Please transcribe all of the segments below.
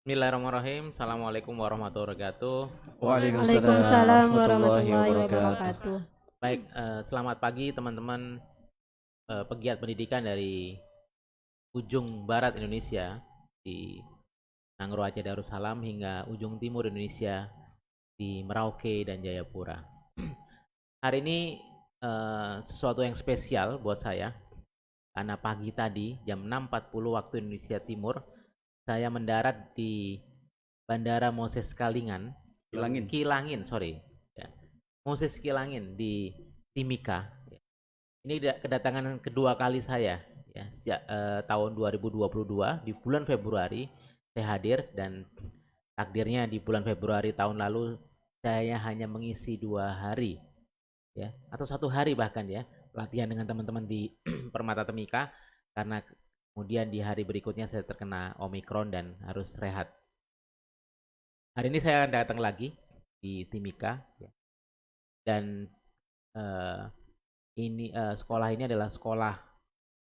Bismillahirrahmanirrahim. Assalamualaikum warahmatullahi wabarakatuh. Waalaikumsalam Waalaikumsalam warahmatullahi warahmatullahi wabarakatuh. wabarakatuh. Baik, selamat pagi teman-teman pegiat pendidikan dari ujung barat Indonesia di Nangro Aceh Darussalam hingga ujung timur Indonesia di Merauke dan Jayapura. Hari ini sesuatu yang spesial buat saya karena pagi tadi jam 6.40 waktu Indonesia Timur saya mendarat di Bandara Moses Kilangin, ya. Moses Kilangin di Timika. Ini kedatangan kedua kali saya, ya, sejak tahun 2022 di bulan Februari saya hadir dan takdirnya di bulan Februari tahun lalu saya hanya mengisi 2 hari, ya, atau 1 hari bahkan ya, latihan dengan teman-teman di Permata Timika karena kemudian di hari berikutnya saya terkena Omikron dan harus rehat. Hari ini saya datang lagi di Timika, ya. Dan sekolah ini adalah sekolah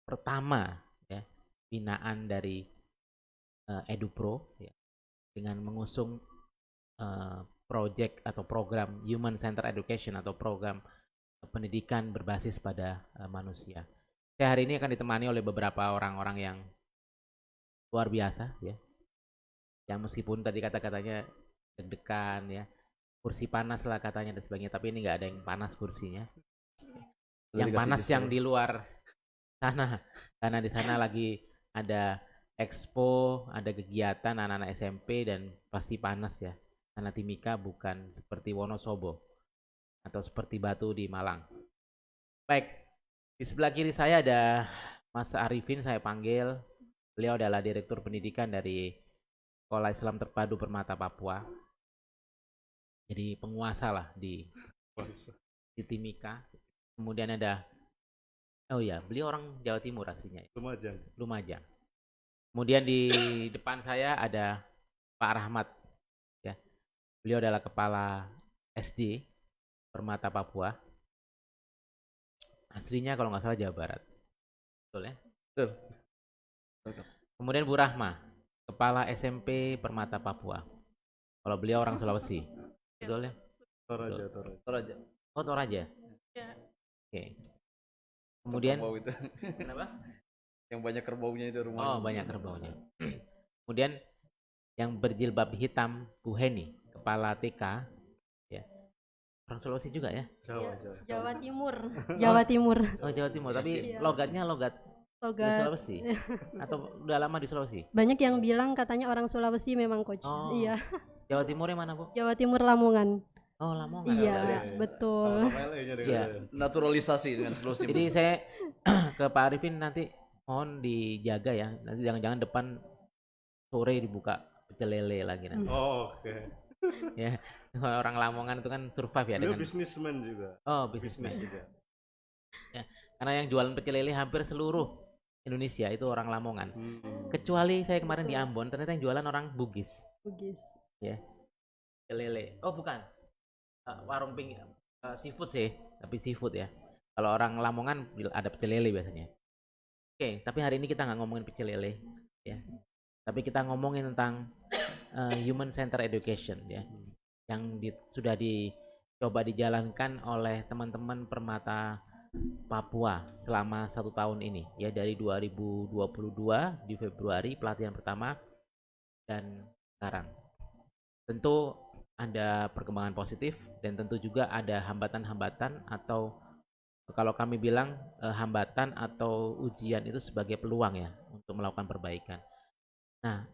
pertama, ya, binaan dari EduPro, ya, dengan mengusung project atau program Human Centered Education atau program pendidikan berbasis pada manusia. Saya hari ini akan ditemani oleh beberapa orang-orang yang luar biasa, ya. Yang meskipun tadi kata-katanya deg-degan, ya, kursi panas lah katanya dan sebagainya, tapi ini nggak ada yang panas kursinya. Yang panas yang di luar sana, karena di sana lagi ada expo, ada kegiatan anak-anak SMP dan pasti panas ya. Karena Timika bukan seperti Wonosobo atau seperti Batu di Malang. Baik, di sebelah kiri saya ada Mas Arifin, saya panggil. Beliau adalah Direktur Pendidikan dari Sekolah Islam Terpadu Permata Papua. Jadi penguasa lah di Timika. Kemudian ada, oh ya, beliau orang Jawa Timur aslinya. Lumajang. Kemudian di depan saya ada Pak Rahmat, ya. Beliau adalah Kepala SD Permata Papua. Aslinya kalau nggak salah Jawa Barat. Betul ya? Betul. Kemudian Bu Rahma, Kepala SMP Permata Papua. Kalau beliau orang Sulawesi. Betul ya? Toraja. Oh, Toraja. Ya. Oke. Kemudian Kerbau itu. kenapa? Yang banyak kerbaunya itu rumah. Oh, banyak kerbaunya. Kemudian yang berjilbab hitam Bu Heni, Kepala TK, ya. Orang Sulawesi juga ya? Jawa Timur. Jawa Timur. Oh, Jawa Timur, tapi Iya. logatnya logat di Logat. Sulawesi atau udah lama di Sulawesi? Banyak yang bilang katanya orang Sulawesi memang coach. Oh. Iya. Jawa Timur yang mana, Bu? Jawa Timur Lamongan. Oh, Lamongan. Iya, betul. Ya. Naturalisasi dengan Sulawesi. Jadi saya ke Pak Arifin nanti mohon dijaga ya. Nanti jangan-jangan depan sore dibuka pecel lele lagi nanti. Oh, oke. Ya, orang Lamongan itu kan survive ya Beliau dengan bisnismen juga. oh, bisnismen. juga. Ya, karena yang jualan pecel lele hampir seluruh Indonesia itu orang Lamongan. Hmm. Kecuali saya kemarin di Ambon, ternyata yang jualan orang Bugis. Bugis. Ya. Pecel lele. Oh, bukan. Warung seafood sih, tapi seafood ya. Kalau orang Lamongan ada pecel lele biasanya. Oke, tapi hari ini kita nggak ngomongin pecel lele, ya. Tapi kita ngomongin tentang human center education, ya, yang sudah dicoba dijalankan oleh teman-teman Permata Papua selama 1 tahun ini, ya, dari 2022 di Februari pelatihan pertama dan sekarang. Tentu ada perkembangan positif dan tentu juga ada hambatan-hambatan atau kalau kami bilang hambatan atau ujian itu sebagai peluang ya untuk melakukan perbaikan. Nah,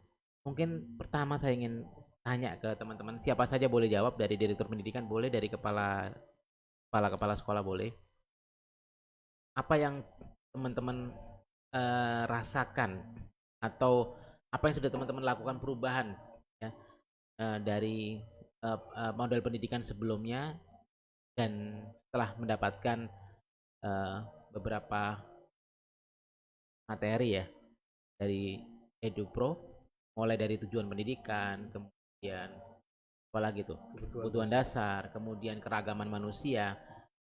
mungkin pertama saya ingin tanya ke teman-teman, siapa saja boleh jawab, dari direktur pendidikan boleh, dari kepala sekolah boleh. Apa yang teman-teman rasakan atau apa yang sudah teman-teman lakukan perubahan ya dari model pendidikan sebelumnya dan setelah mendapatkan beberapa materi ya dari EduPro, mulai dari tujuan pendidikan, kemudian apalagi tuh kebutuhan dasar, kemudian keragaman manusia,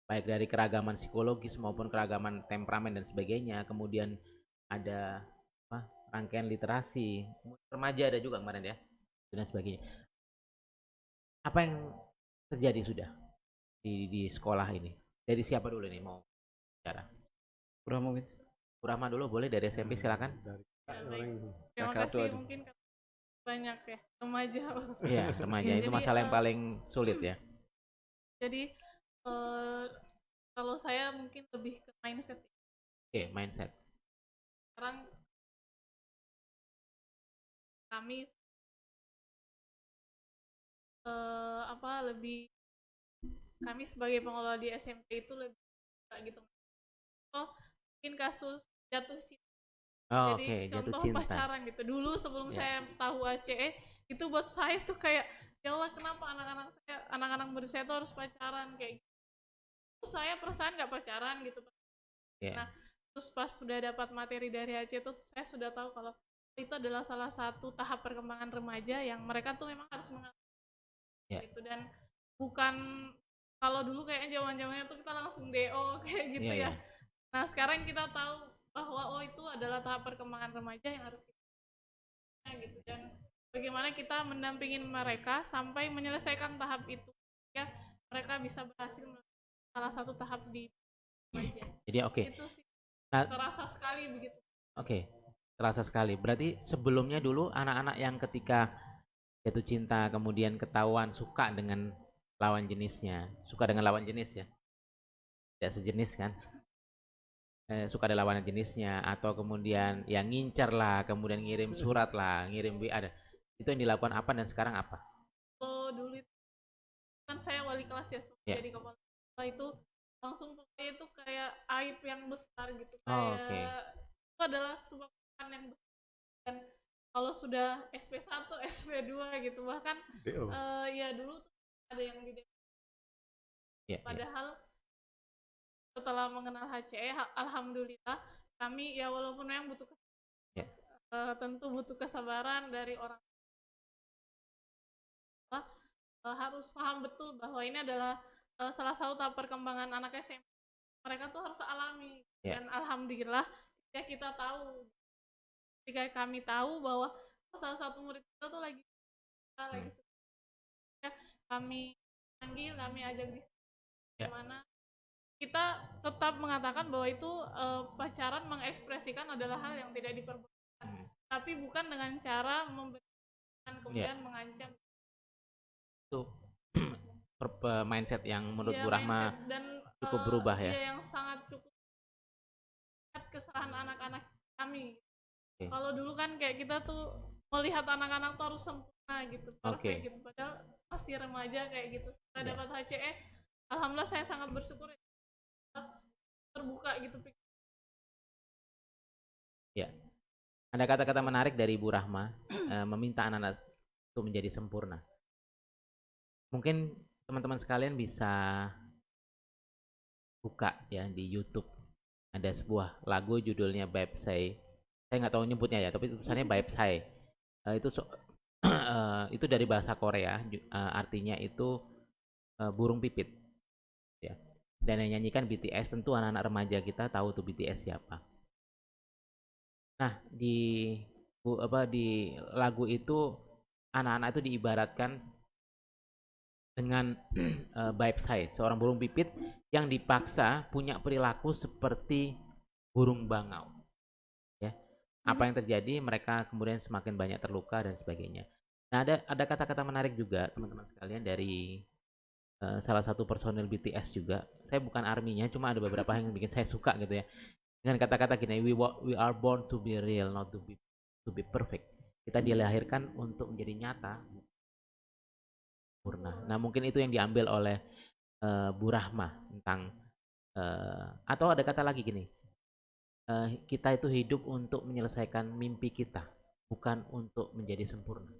baik dari keragaman psikologis maupun keragaman temperamen dan sebagainya, kemudian ada rangkaian literasi, remaja ada juga kemarin ya, dan sebagainya. Apa yang terjadi sudah di sekolah ini? Dari siapa dulu nih mau bicara? Udah mungkin. Burahma dulu boleh, dari SMP silakan. Ya, baik. Terima Kakak kasih, tuh. mungkin banyak ya remaja. Iya, remaja itu Jadi, masalah yang paling sulit ya. Jadi kalau saya mungkin lebih ke mindset. Oke, mindset. Sekarang kami lebih kami sebagai pengelola di SMP itu lebih kayak gitu. Oh, mungkin kasus jatuh cinta. Oh, Jadi oke, jatuh contoh cinta. pacaran gitu. Dulu sebelum Ya. saya tahu ACE, itu buat saya tuh kayak, ya Allah kenapa anak-anak muda saya tuh harus pacaran kayak gitu. Terus saya perasaan nggak pacaran gitu. Yeah. Nah, terus pas sudah dapat materi dari ACE itu saya sudah tahu kalau itu adalah salah satu tahap perkembangan remaja yang mereka tuh memang harus mengalami gitu. Dan bukan kalau dulu kayaknya zaman-zamannya tuh kita langsung DO kayak gitu ya. Nah, sekarang kita tahu bahwa itu adalah tahap perkembangan remaja yang harus kita gitu, dan bagaimana kita mendampingin mereka sampai menyelesaikan tahap itu ya, mereka bisa berhasil melalui salah satu tahap di remaja. Jadi oke. Itu sih Nah, terasa sekali begitu. Oke, terasa sekali. Berarti sebelumnya dulu anak-anak yang ketika jatuh cinta kemudian ketahuan suka dengan lawan jenisnya, suka dengan lawan jenis ya, tidak sejenis kan, suka dengan lawan jenisnya, atau kemudian yang ngincar lah, kemudian ngirim surat lah, ngirim WA, itu yang dilakukan apa dan sekarang apa? Kalau dulu itu kan saya wali kelas ya, jadi kepala sekolah itu langsung pokoknya itu kayak aib yang besar gitu, kayak itu adalah sebuah kesalahan yang besar. Dan kalau sudah SP1, SP2 gitu, bahkan ya dulu tuh ada yang di padahal setelah mengenal HCE, alhamdulillah kami ya walaupun memang butuh tentu butuh kesabaran dari orang tua, harus paham betul bahwa ini adalah salah satu tahap perkembangan anak SMP. Mereka tuh harus alami. Dan alhamdulillah ketika kami tahu bahwa salah satu murid kita tuh lagi ya, kami panggil, kami ajak di mana kita tetap mengatakan bahwa itu pacaran mengekspresikan adalah hal yang tidak diperbolehkan, tapi bukan dengan cara memberikan kemudian mengancam. Itu mindset yang menurut Bu Rahma dan cukup berubah ya. Yang sangat cukup kesalahan anak-anak kami. Kalau dulu kan kayak kita tuh melihat anak-anak tuh harus sempurna gitu, perfect gitu, padahal masih remaja kayak gitu. Setelah dapat HCE, alhamdulillah saya sangat bersyukur terbuka gitu. Ya, ada kata-kata menarik dari Bu Rahma, meminta anak-anak itu menjadi sempurna. Mungkin teman-teman sekalian bisa buka ya di YouTube, ada sebuah lagu judulnya Baepsae. Saya nggak tahu nyebutnya ya, tapi tulisannya Baepsae. Itu dari bahasa Korea, artinya itu burung pipit. Ya. Dan yang nyanyikan BTS, tentu anak-anak remaja kita tahu tuh BTS siapa. Nah, di lagu itu anak-anak itu diibaratkan dengan Baepsae, seorang burung pipit yang dipaksa punya perilaku seperti burung bangau. Ya. Apa yang terjadi? Mereka kemudian semakin banyak terluka dan sebagainya. Nah, ada kata-kata menarik juga teman-teman sekalian dari salah satu personil BTS juga. Saya bukan arminya, cuma ada beberapa yang bikin saya suka gitu ya. Dengan kata-kata gini, we are born to be real, not to be perfect. Kita dilahirkan untuk menjadi nyata, sempurna. Nah, mungkin itu yang diambil oleh Bu Rahma tentang atau ada kata lagi gini, kita itu hidup untuk menyelesaikan mimpi kita, bukan untuk menjadi sempurna.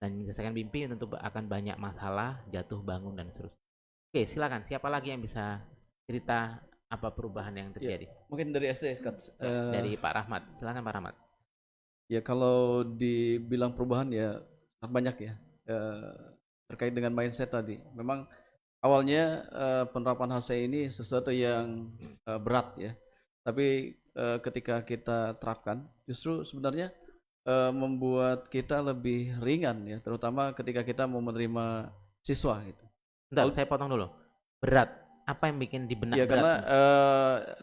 Dan menyelesaikan mimpi tentu akan banyak masalah, jatuh bangun dan seterusnya. Oke, silakan. Siapa lagi yang bisa cerita apa perubahan yang terjadi? Ya, mungkin dari SD, dari Pak Rahmat. Silakan Pak Rahmat. Ya, kalau dibilang perubahan ya sangat banyak ya, terkait dengan mindset tadi. Memang awalnya penerapan HC ini sesuatu yang berat ya, tapi ketika kita terapkan, justru sebenarnya membuat kita lebih ringan ya, terutama ketika kita mau menerima siswa gitu. Bentar, saya potong dulu. Berat. Apa yang bikin di benak Ya berat? karena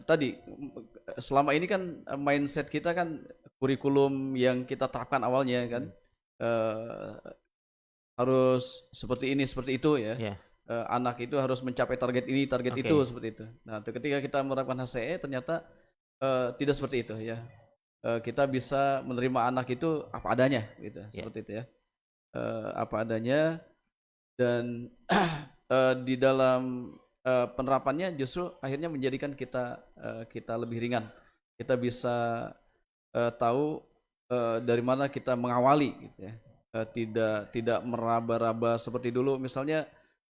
tadi selama ini kan mindset kita kan kurikulum yang kita terapkan awalnya kan eh, harus seperti ini seperti itu ya. Ya. Anak itu harus mencapai target ini target Oke. itu seperti itu. Nah ketika kita menerapkan HCE ternyata tidak seperti itu ya. Kita bisa menerima anak itu apa adanya gitu seperti itu ya. Apa adanya dan di dalam penerapannya justru akhirnya menjadikan kita lebih ringan. Kita bisa tahu dari mana kita mengawali gitu ya. Tidak meraba-raba seperti dulu misalnya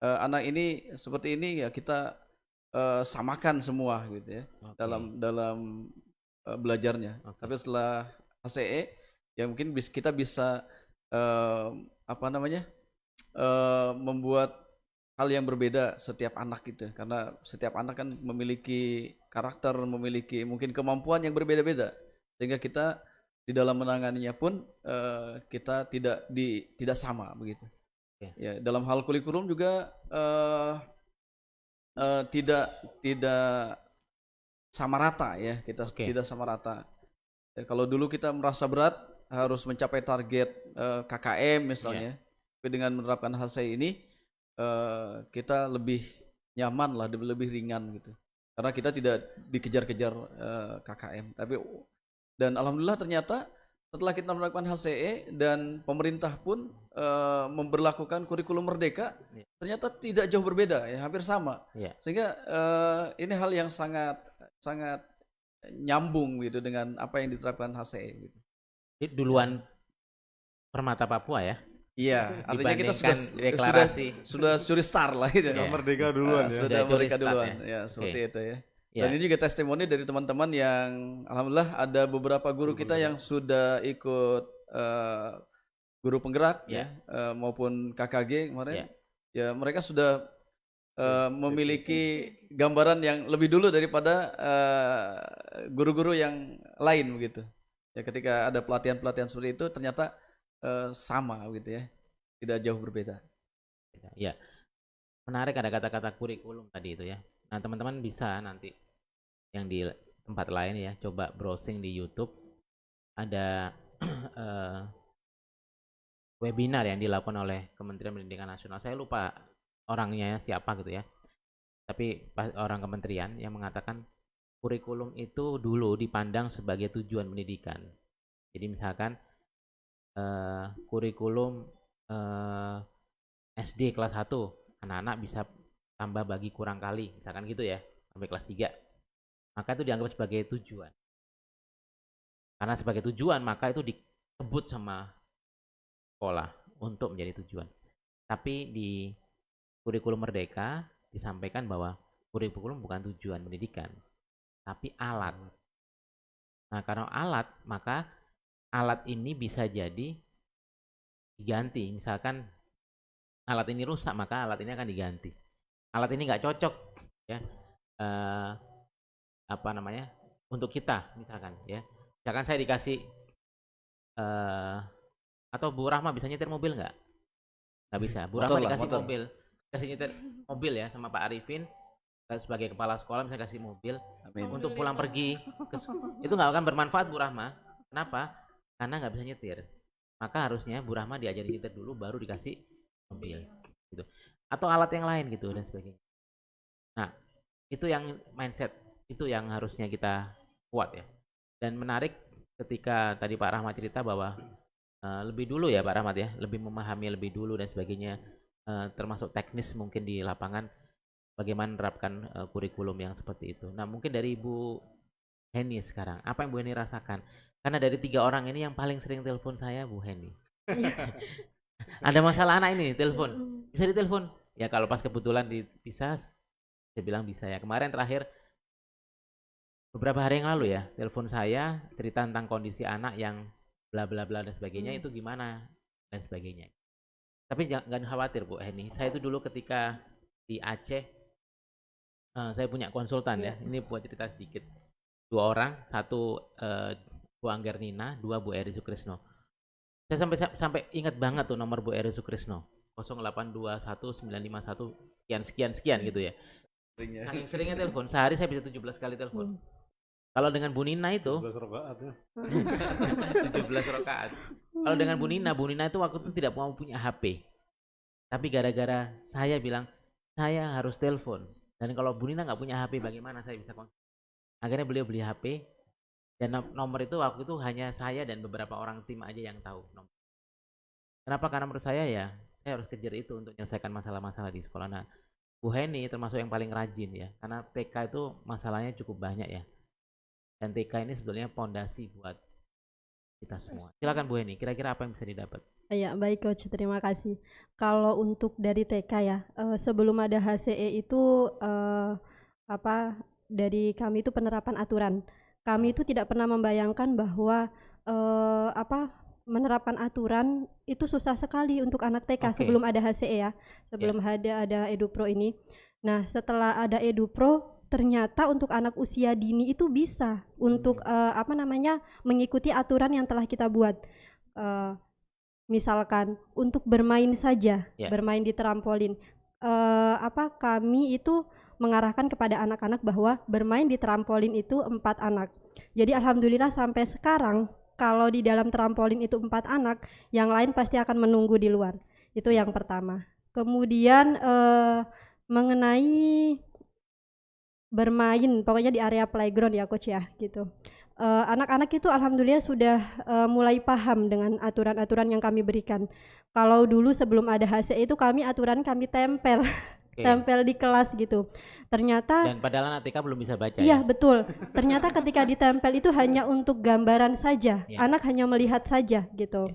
anak ini seperti ini ya kita samakan semua gitu ya. Oke. Dalam belajarnya. Oke. Tapi setelah HCE ya mungkin kita bisa apa namanya? Membuat hal yang berbeda setiap anak gitu karena setiap anak kan memiliki karakter, memiliki mungkin kemampuan yang berbeda-beda sehingga kita di dalam menanganinya pun kita tidak sama begitu. Oke. Ya, dalam hal kurikulum juga tidak sama rata ya, kita Oke. tidak sama rata. Ya, kalau dulu kita merasa berat harus mencapai target KKM misalnya, tapi dengan menerapkan HCE ini kita lebih nyaman lah, lebih ringan gitu. Karena kita tidak dikejar-kejar KKM. Dan alhamdulillah ternyata setelah kita melakukan HCE dan pemerintah pun memberlakukan kurikulum merdeka, ternyata tidak jauh berbeda ya, hampir sama. Ya. Sehingga ini hal yang sangat nyambung gitu dengan apa yang diterapkan HCE gitu. Jadi duluan Permata Papua ya. Iya, artinya kita Dibandingkan deklarasi. sudah curi star lah gitu. Iya. Merdeka duluan ya. Sudah Sudah merdeka curi start duluan ya. ya, seperti Oke. itu ya. Ya. Dan ini juga testimoni dari teman-teman yang alhamdulillah ada beberapa guru kita yang sudah ikut guru penggerak ya, maupun KKG kemarin. Ya. Ya, mereka sudah memiliki gambaran yang lebih dulu daripada guru-guru yang lain begitu. Ya, ketika ada pelatihan-pelatihan seperti itu ternyata sama gitu ya. Tidak jauh berbeda. Ya. Menarik ada kata-kata kurikulum tadi itu ya. Nah, teman-teman bisa nanti yang di tempat lain ya, coba browsing di YouTube. Ada webinar yang dilakukan oleh Kementerian Pendidikan Nasional. Saya lupa orangnya siapa gitu ya. Tapi orang kementerian yang mengatakan kurikulum itu dulu dipandang sebagai tujuan pendidikan. Jadi misalkan kurikulum SD kelas 1 anak-anak bisa tambah bagi kurang kali misalkan gitu ya sampai kelas 3, maka itu dianggap sebagai tujuan. Karena sebagai tujuan maka itu disebut sama sekolah untuk menjadi tujuan. Tapi di kurikulum merdeka disampaikan bahwa kurikulum bukan tujuan pendidikan tapi alat. Nah, karena alat maka alat ini bisa jadi diganti. Misalkan alat ini rusak maka alat ini akan diganti. Alat ini nggak cocok ya apa namanya untuk kita misalkan ya. Misalkan saya dikasih atau Bu Rahma bisa nyetir mobil nggak? Nggak bisa. Bu Rahma dikasih mobil, kasih nyetir mobil ya sama Pak Arifin sebagai kepala sekolah misalnya kasih mobil. Amin. Untuk pulang pergi itu nggak akan bermanfaat Bu Rahma. Kenapa? Karena nggak bisa nyetir. Maka harusnya Bu Rahma diajari nyetir dulu baru dikasih mobil gitu. Atau alat yang lain gitu dan sebagainya. Nah, itu yang mindset, itu yang harusnya kita kuat ya. Dan menarik ketika tadi Pak Rahmat cerita bahwa lebih dulu ya Pak Rahmat ya, lebih memahami lebih dulu dan sebagainya, termasuk teknis mungkin di lapangan bagaimana menerapkan kurikulum yang seperti itu. Nah, mungkin dari Ibu Heni sekarang, apa yang Bu Heni rasakan? Karena dari 3 orang ini yang paling sering telepon saya Bu Heni. Ada masalah anak ini telepon. Bisa ditelepon? Ya kalau pas kebetulan bisa, saya bilang bisa ya. Kemarin terakhir beberapa hari yang lalu ya, telepon saya cerita tentang kondisi anak yang bla bla bla dan sebagainya, itu gimana dan sebagainya. Tapi jangan khawatir Bu Heni. Saya itu dulu ketika di Aceh, saya punya konsultan ya. Ini buat cerita sedikit. 2 orang, 1 Bu Anggernina, 2 Bu Eri Sukrisno. Saya sampai ingat banget tuh nomor Bu Eri Sukrisno 0821 951 sekian gitu ya. Seringnya. Saking seringnya telepon, sehari saya bisa 17 kali telepon. Kalau dengan Bu Nina itu 17 rakaat ya. 17 rakaat. Kalau dengan Bu Nina itu waktu itu tidak mau punya HP. Tapi gara-gara saya bilang saya harus telepon. Dan kalau Bu Nina nggak punya HP, bagaimana saya bisa kontak? Akhirnya beliau beli HP. Dan nomor itu waktu itu hanya saya dan beberapa orang tim aja yang tahu nomor. Kenapa? Karena menurut saya ya, saya harus kejar itu untuk menyelesaikan masalah-masalah di sekolah. Nah, Bu Heni termasuk yang paling rajin ya, karena TK itu masalahnya cukup banyak ya. Dan TK ini sebetulnya pondasi buat kita semua. Silakan Bu Heni, kira-kira apa yang bisa didapat? Ya, baik Coach, terima kasih. Kalau untuk dari TK ya, sebelum ada HCE itu dari kami itu penerapan aturan. Kami itu tidak pernah membayangkan bahwa menerapkan aturan itu susah sekali untuk anak TK sebelum ada HCE ya, sebelum ada EduPro ini. Nah, setelah ada EduPro, ternyata untuk anak usia dini itu bisa untuk mengikuti aturan yang telah kita buat. Misalkan untuk bermain saja, bermain di trampolin. Kami itu mengarahkan kepada anak-anak bahwa bermain di trampolin itu 4 anak. Jadi alhamdulillah sampai sekarang kalau di dalam trampolin itu 4 anak, yang lain pasti akan menunggu di luar. Itu yang pertama. Kemudian mengenai bermain, pokoknya di area playground ya Coach ya, gitu. Anak-anak itu alhamdulillah sudah mulai paham dengan aturan-aturan yang kami berikan. Kalau dulu sebelum ada HCE itu aturan kami tempel. Tempel di kelas gitu. Ternyata dan padahal anak TK belum bisa baca. Iya, betul. Ternyata ketika ditempel itu hanya untuk gambaran saja. Anak hanya melihat saja gitu.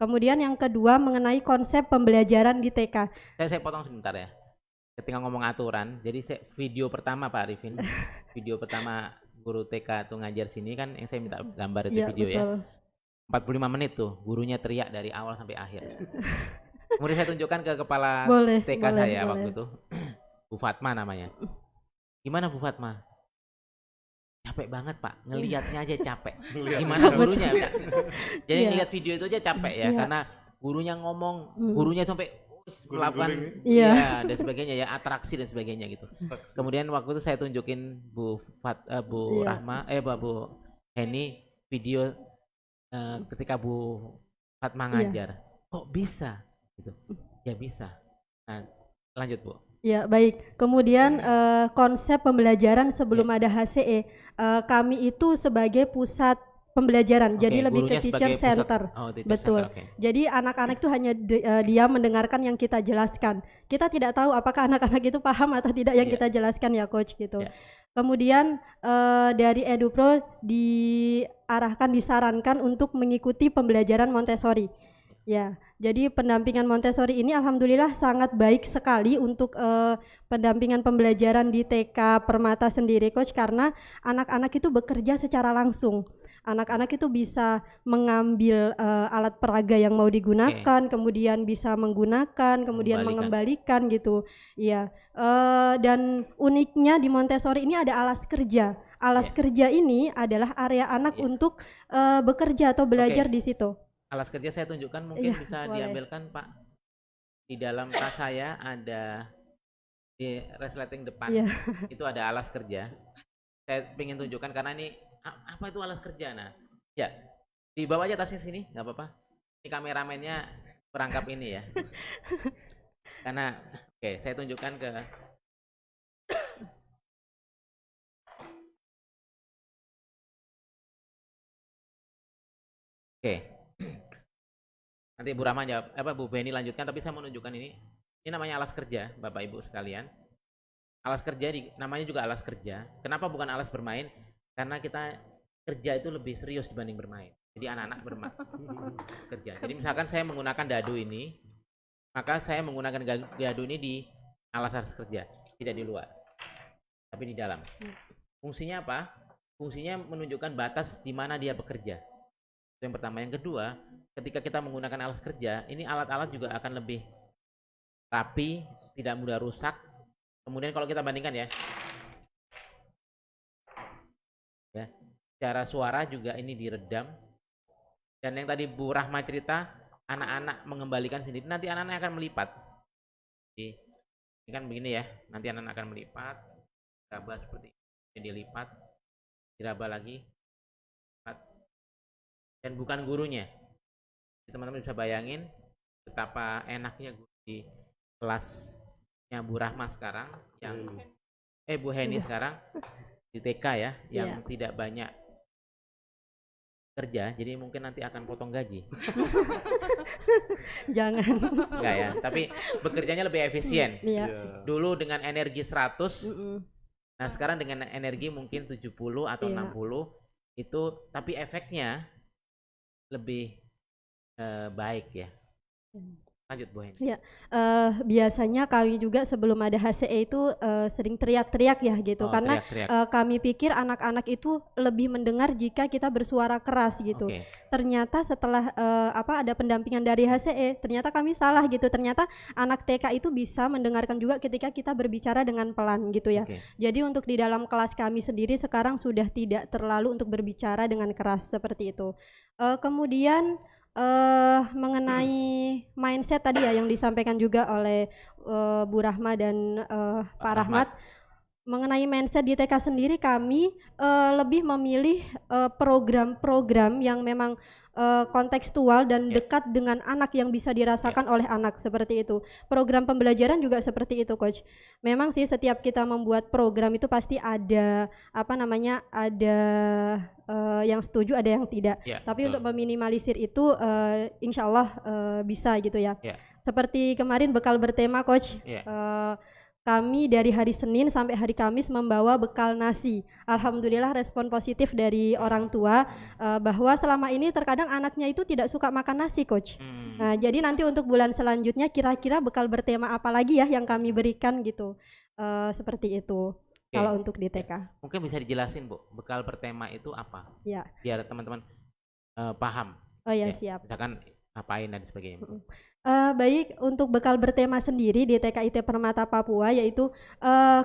Kemudian yang kedua mengenai konsep pembelajaran di TK. Saya potong sebentar ya. Ketika ngomong aturan, jadi video pertama Pak Arifin, video pertama guru TK tuh ngajar sini kan yang saya minta gambar itu video betul. Ya. 45 menit tuh gurunya teriak dari awal sampai akhir. Kemudian saya tunjukkan ke kepala TK saya waktu itu, Bu Fatma namanya. Gimana Bu Fatma? Capek banget Pak, ngelihatnya aja capek. Gimana gurunya? Jadi ngelihat video itu aja capek ya, karena gurunya ngomong, gurunya sampai melakukan dan sebagainya ya, atraksi dan sebagainya gitu. Kemudian waktu itu saya tunjukin Bu Heni video ketika Bu Fatma ngajar. Kok bisa? Gitu. Ya bisa. Nah, lanjut Bu. Ya baik. Kemudian konsep pembelajaran sebelum ada HCE, kami itu sebagai pusat pembelajaran, jadi lebih ke teacher center. Betul. Jadi anak-anak itu hanya dia mendengarkan yang kita jelaskan. Kita tidak tahu apakah anak-anak itu paham atau tidak yang kita jelaskan ya Coach gitu. Kemudian dari EduPro disarankan untuk mengikuti pembelajaran Montessori. Ya, jadi pendampingan Montessori ini alhamdulillah sangat baik sekali untuk pendampingan pembelajaran di TK Permata sendiri Coach, karena anak-anak itu bekerja secara langsung. Anak-anak itu bisa mengambil alat peraga yang mau digunakan, kemudian bisa menggunakan, kemudian mengembalikan gitu. Iya. Dan uniknya di Montessori ini ada alas kerja. Alas kerja ini adalah area anak untuk bekerja atau belajar di situ. Alas kerja saya tunjukkan, mungkin bisa diambilkan Pak. Di dalam tas saya ada di resleting depan itu ada alas kerja. Saya ingin tunjukkan karena ini apa itu alas kerja. Nah ya dibawa aja tasnya sini, nggak apa-apa. Ini kameramennya perangkap ini ya. Karena saya tunjukkan ke nanti Bu Rahma jawab, Bu Beni lanjutkan, tapi saya mau menunjukkan ini namanya alas kerja Bapak Ibu sekalian. Alas kerja namanya juga alas kerja. Kenapa bukan alas bermain? Karena kita kerja itu lebih serius dibanding bermain. Jadi anak-anak kerja. Jadi misalkan saya menggunakan dadu ini, maka saya menggunakan dadu ini di alas kerja, tidak di luar, tapi di dalam. Fungsinya apa? Fungsinya menunjukkan batas di mana dia bekerja. Itu yang pertama. Yang kedua, ketika kita menggunakan alas kerja, ini alat-alat juga akan lebih rapi, tidak mudah rusak. Kemudian kalau kita bandingkan ya, secara suara juga ini diredam Dan yang tadi Bu Rahma cerita, anak-anak mengembalikan sendiri, nanti anak-anak akan melipat. Jadi ini kan begini ya, nanti anak-anak akan melipat, diraba seperti ini, dilipat, diraba lagi, lipat. Dan bukan gurunya. Teman-teman bisa bayangin betapa enaknya guru di kelasnya Bu Rahma sekarang, yang Bu Heni sekarang di TK ya, yang tidak banyak kerja, jadi mungkin nanti akan potong gaji. Jangan. Enggak ya, tapi bekerjanya lebih efisien. Iya. Dulu dengan energi 100, nah sekarang dengan energi mungkin 70 atau 60 itu, tapi efeknya lebih baik ya. Lanjut Bu Heni. Ya, biasanya kami juga sebelum ada HCE itu sering teriak-teriak ya gitu, karena Teriak-teriak. kami pikir anak-anak itu lebih mendengar jika kita bersuara keras gitu. Oke. Ternyata setelah ada pendampingan dari HCE, ternyata kami salah gitu. Ternyata anak TK itu bisa mendengarkan juga ketika kita berbicara dengan pelan gitu ya. Oke. Jadi untuk di dalam kelas kami sendiri sekarang sudah tidak terlalu untuk berbicara dengan keras seperti itu. Kemudian mengenai mindset tadi ya yang disampaikan juga oleh Bu Rahma dan Pak Rahmat. Mengenai mindset di TK sendiri, kami lebih memilih program-program yang memang kontekstual dan dekat dengan anak, yang bisa dirasakan oleh anak, seperti itu. Program pembelajaran juga seperti itu, Coach. Memang sih setiap kita membuat program itu pasti ada ada yang setuju, ada yang tidak. Tapi untuk meminimalisir itu insya Allah bisa gitu ya. Seperti kemarin bekal bertema, Coach. Kami dari hari Senin sampai hari Kamis membawa bekal nasi. Alhamdulillah respon positif dari orang tua bahwa selama ini terkadang anaknya itu tidak suka makan nasi, Coach. Nah, jadi nanti untuk bulan selanjutnya kira-kira bekal bertema apa lagi ya yang kami berikan gitu. Seperti itu. Kalau untuk di TK. Mungkin bisa dijelasin, Bu, bekal bertema itu apa? Ya. Biar teman-teman paham. Oh ya, siap. Misalkan ngapain dan sebagainya. Baik, untuk bekal bertema sendiri di TKIT Permata Papua, yaitu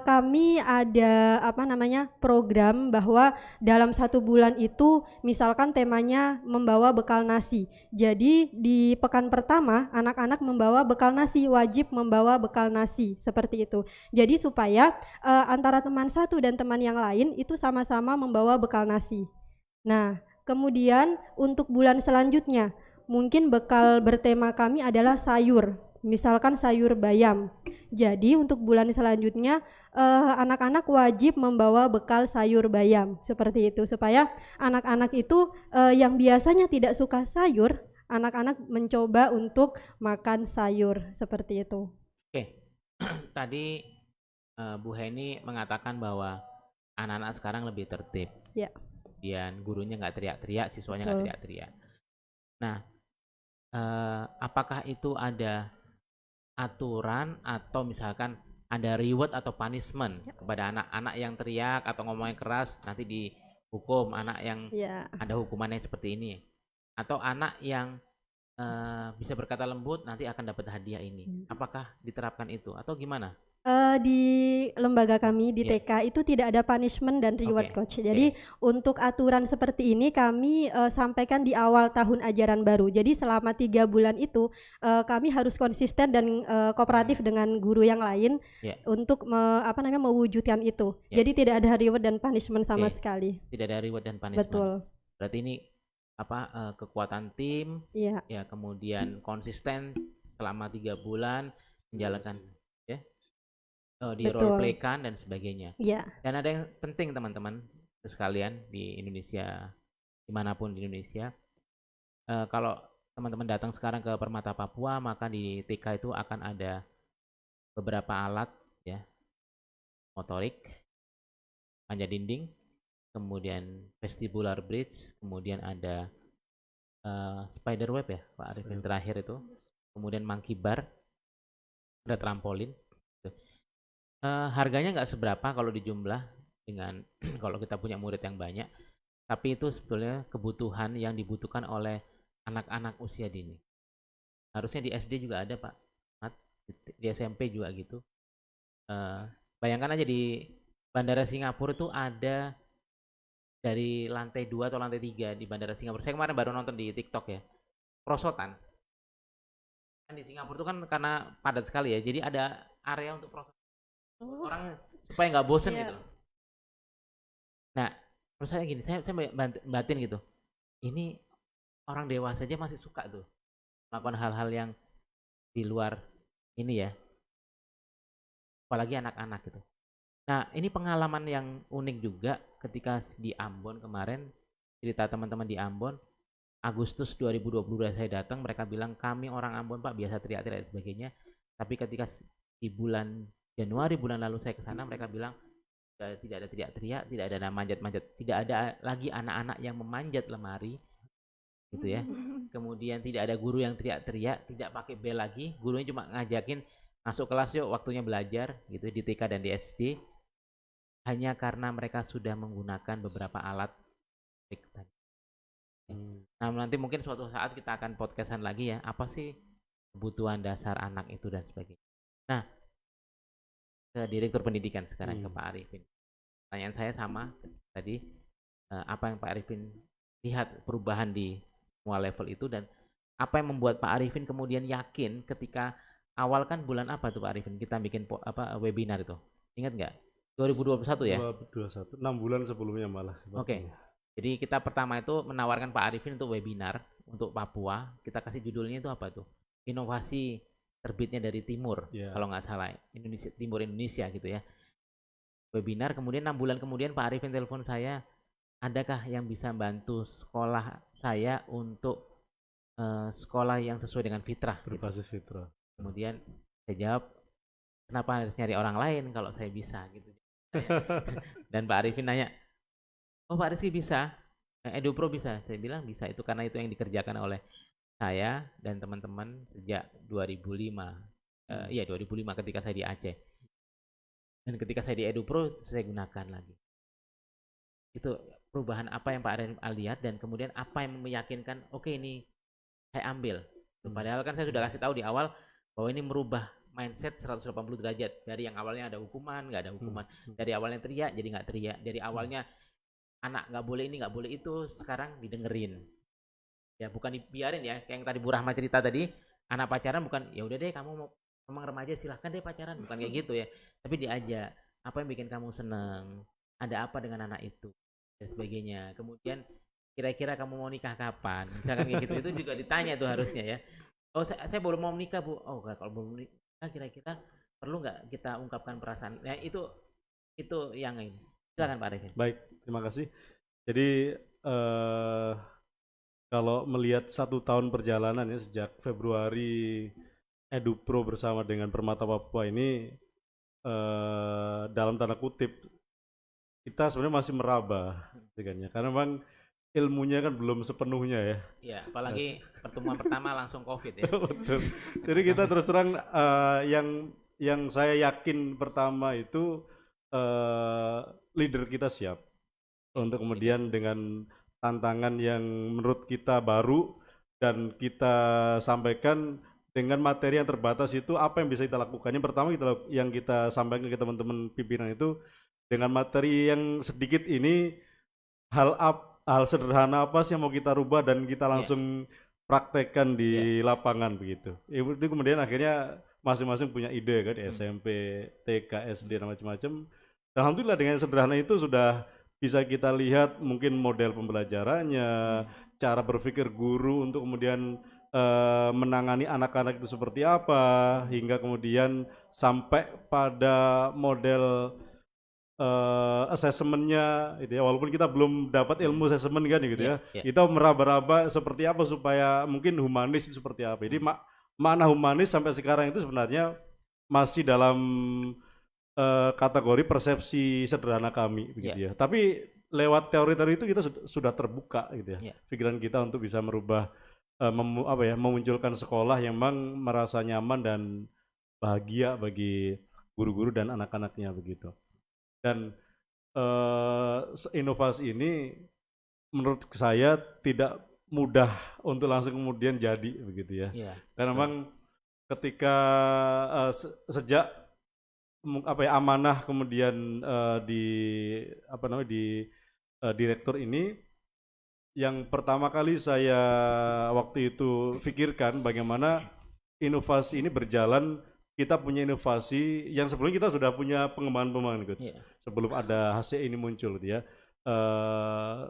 kami ada program bahwa dalam 1 bulan itu misalkan temanya membawa bekal nasi. Jadi di pekan pertama anak-anak membawa bekal nasi, wajib membawa bekal nasi, seperti itu. Jadi supaya antara teman satu dan teman yang lain itu sama-sama membawa bekal nasi. Nah, kemudian untuk bulan selanjutnya mungkin bekal bertema kami adalah sayur, misalkan sayur bayam. Jadi untuk bulan selanjutnya anak-anak wajib membawa bekal sayur bayam, seperti itu, supaya anak-anak itu yang biasanya tidak suka sayur, anak-anak mencoba untuk makan sayur, seperti itu. Oke. Tadi Bu Heni mengatakan bahwa anak-anak sekarang lebih tertib. Ya. Dan gurunya nggak teriak-teriak, siswanya nggak teriak-teriak. Nah, apakah itu ada aturan atau misalkan ada reward atau punishment kepada anak-anak yang teriak atau ngomongnya keras, nanti dihukum, anak yang ada hukumannya seperti ini, atau anak yang bisa berkata lembut nanti akan dapat hadiah ini? Apakah diterapkan itu atau gimana? Di lembaga kami di TK itu tidak ada punishment dan reward, Coach. Jadi untuk aturan seperti ini kami sampaikan di awal tahun ajaran baru. Jadi selama 3 bulan itu kami harus konsisten dan kooperatif dengan guru yang lain untuk mewujudkan itu. Jadi tidak ada reward dan punishment sama sekali. Tidak ada reward dan punishment. Betul. Berarti ini kekuatan tim, ya kemudian konsisten selama 3 bulan menjalankan di role playkan dan sebagainya. Dan ada yang penting teman-teman sekalian di Indonesia, dimanapun di Indonesia, kalau teman-teman datang sekarang ke Permata Papua, maka di TK itu akan ada beberapa alat ya, motorik, panjat dinding, kemudian vestibular bridge, kemudian ada spider web ya Pak Arif yang terakhir itu, kemudian monkey bar, ada trampolin. Harganya nggak seberapa kalau dijumlah dengan kalau kita punya murid yang banyak, tapi itu sebetulnya kebutuhan yang dibutuhkan oleh anak-anak usia dini. Harusnya di SD juga ada, Pak, di SMP juga gitu. Bayangkan aja di Bandara Singapura itu ada dari lantai 2 atau lantai 3 di Bandara Singapura. Saya kemarin baru nonton di TikTok ya. Perosotan. Kan di Singapura itu kan karena padat sekali ya. Jadi ada area untuk proses orang supaya nggak bosen Iya. gitu. Nah, menurut saya gini, saya batin gitu. Ini orang dewasa aja masih suka tuh melakukan hal-hal yang di luar ini ya. Apalagi anak-anak gitu. Nah, ini pengalaman yang unik juga ketika di Ambon kemarin, cerita teman-teman di Ambon, Agustus 2022 saya datang, mereka bilang kami orang Ambon Pak biasa teriak-teriak dan sebagainya. Tapi ketika di bulan Januari bulan lalu saya ke sana, mereka bilang tidak ada teriak-teriak, tidak ada manjat-manjat, tidak ada lagi anak-anak yang memanjat lemari, gitu ya. Kemudian tidak ada guru yang teriak-teriak, tidak pakai bel lagi, gurunya cuma ngajakin masuk kelas yuk, waktunya belajar, gitu di TK dan di SD. Hanya karena mereka sudah menggunakan beberapa alat tadi. Nah, nanti mungkin suatu saat kita akan podcastan lagi ya, apa sih kebutuhan dasar anak itu dan sebagainya. Nah, ke Direktur Pendidikan sekarang, ke Pak Arifin. Pertanyaan saya sama tadi, apa yang Pak Arifin lihat perubahan di semua level itu, dan apa yang membuat Pak Arifin kemudian yakin ketika awal kan bulan apa tuh Pak Arifin kita bikin webinar itu, ingat nggak? 2021 ya? 2021, 6 bulan sebelumnya malah. Oke. Jadi kita pertama itu menawarkan Pak Arifin untuk webinar untuk Papua. Kita kasih judulnya itu apa tuh? Inovasi terbitnya dari timur, kalau nggak salah, Indonesia, timur Indonesia gitu ya. Webinar, kemudian 6 bulan kemudian Pak Arifin telepon saya, adakah yang bisa bantu sekolah saya untuk sekolah yang sesuai dengan fitrah, berbasis gitu. Fitrah. Kemudian saya jawab, kenapa harus nyari orang lain kalau saya bisa gitu. Dan Pak Arifin nanya, oh Pak Rizky bisa, EduPro bisa. Saya bilang bisa, itu karena itu yang dikerjakan oleh saya dan teman-teman sejak 2005. Iya 2005 ketika saya di Aceh. Dan ketika saya di EduPro saya gunakan lagi. Itu perubahan apa yang Pak Arifin lihat, dan kemudian apa yang meyakinkan oke, ini saya ambil. Padahal kan saya sudah kasih tahu di awal bahwa ini merubah mindset 180 derajat. Dari yang awalnya ada hukuman, nggak ada hukuman. Dari awalnya teriak jadi nggak teriak. Dari awalnya anak nggak boleh ini nggak boleh itu, sekarang didengerin ya, bukan dibiarin ya. Kayak yang tadi Bu Rahma cerita tadi, anak pacaran bukan ya udah deh kamu mau memang remaja silahkan deh pacaran, bukan kayak gitu ya, tapi diajak apa yang bikin kamu seneng, ada apa dengan anak itu dan sebagainya. Kemudian kira-kira kamu mau nikah kapan, misalkan kayak gitu. Itu juga ditanya tuh harusnya ya. Oh saya belum mau menikah Bu. Oh kalau belum nikah kira-kira perlu nggak kita ungkapkan perasaan. Nah itu yang ini. Silakan Pak Arifin. Baik, terima kasih. Jadi kalau melihat 1 tahun perjalanan ya, sejak Februari EduPro bersama dengan Permata Papua ini, dalam tanda kutip kita sebenarnya masih meraba, karena memang ilmunya kan belum sepenuhnya ya. Ya, apalagi pertemuan pertama langsung COVID ya. Betul. Jadi kita terus terang, yang saya yakin pertama itu leader kita siap untuk kemudian dengan tantangan yang menurut kita baru dan kita sampaikan dengan materi yang terbatas itu, apa yang bisa kita lakukan. Yang pertama yang kita sampaikan ke teman-teman pimpinan itu, dengan materi yang sedikit ini, hal sederhana apa sih yang mau kita rubah dan kita langsung praktekkan di lapangan begitu. Itu kemudian akhirnya masing-masing punya ide kan, di SMP, TK, SD dan macam-macam. Alhamdulillah dengan sederhana itu sudah bisa kita lihat mungkin model pembelajarannya, cara berpikir guru untuk kemudian menangani anak-anak itu seperti apa, hingga kemudian sampai pada model assessmentnya itu ya. Walaupun kita belum dapat ilmu assessment kan gitu ya, kita meraba-raba seperti apa supaya mungkin humanis itu seperti apa. Jadi makna humanis sampai sekarang itu sebenarnya masih dalam kategori persepsi sederhana kami begitu ya. Tapi lewat teori-teori itu kita sudah terbuka gitu ya. Pikiran kita untuk bisa merubah, memunculkan sekolah yang memang merasa nyaman dan bahagia bagi guru-guru dan anak-anaknya begitu. Dan inovasi ini menurut saya tidak mudah untuk langsung kemudian jadi begitu ya. Karena memang ketika sejak amanah kemudian direktur ini, yang pertama kali saya waktu itu pikirkan bagaimana inovasi ini berjalan. Kita punya inovasi yang sebelumnya kita sudah punya pengembangan Coach. Sebelum ada HCE ini muncul gitu ya.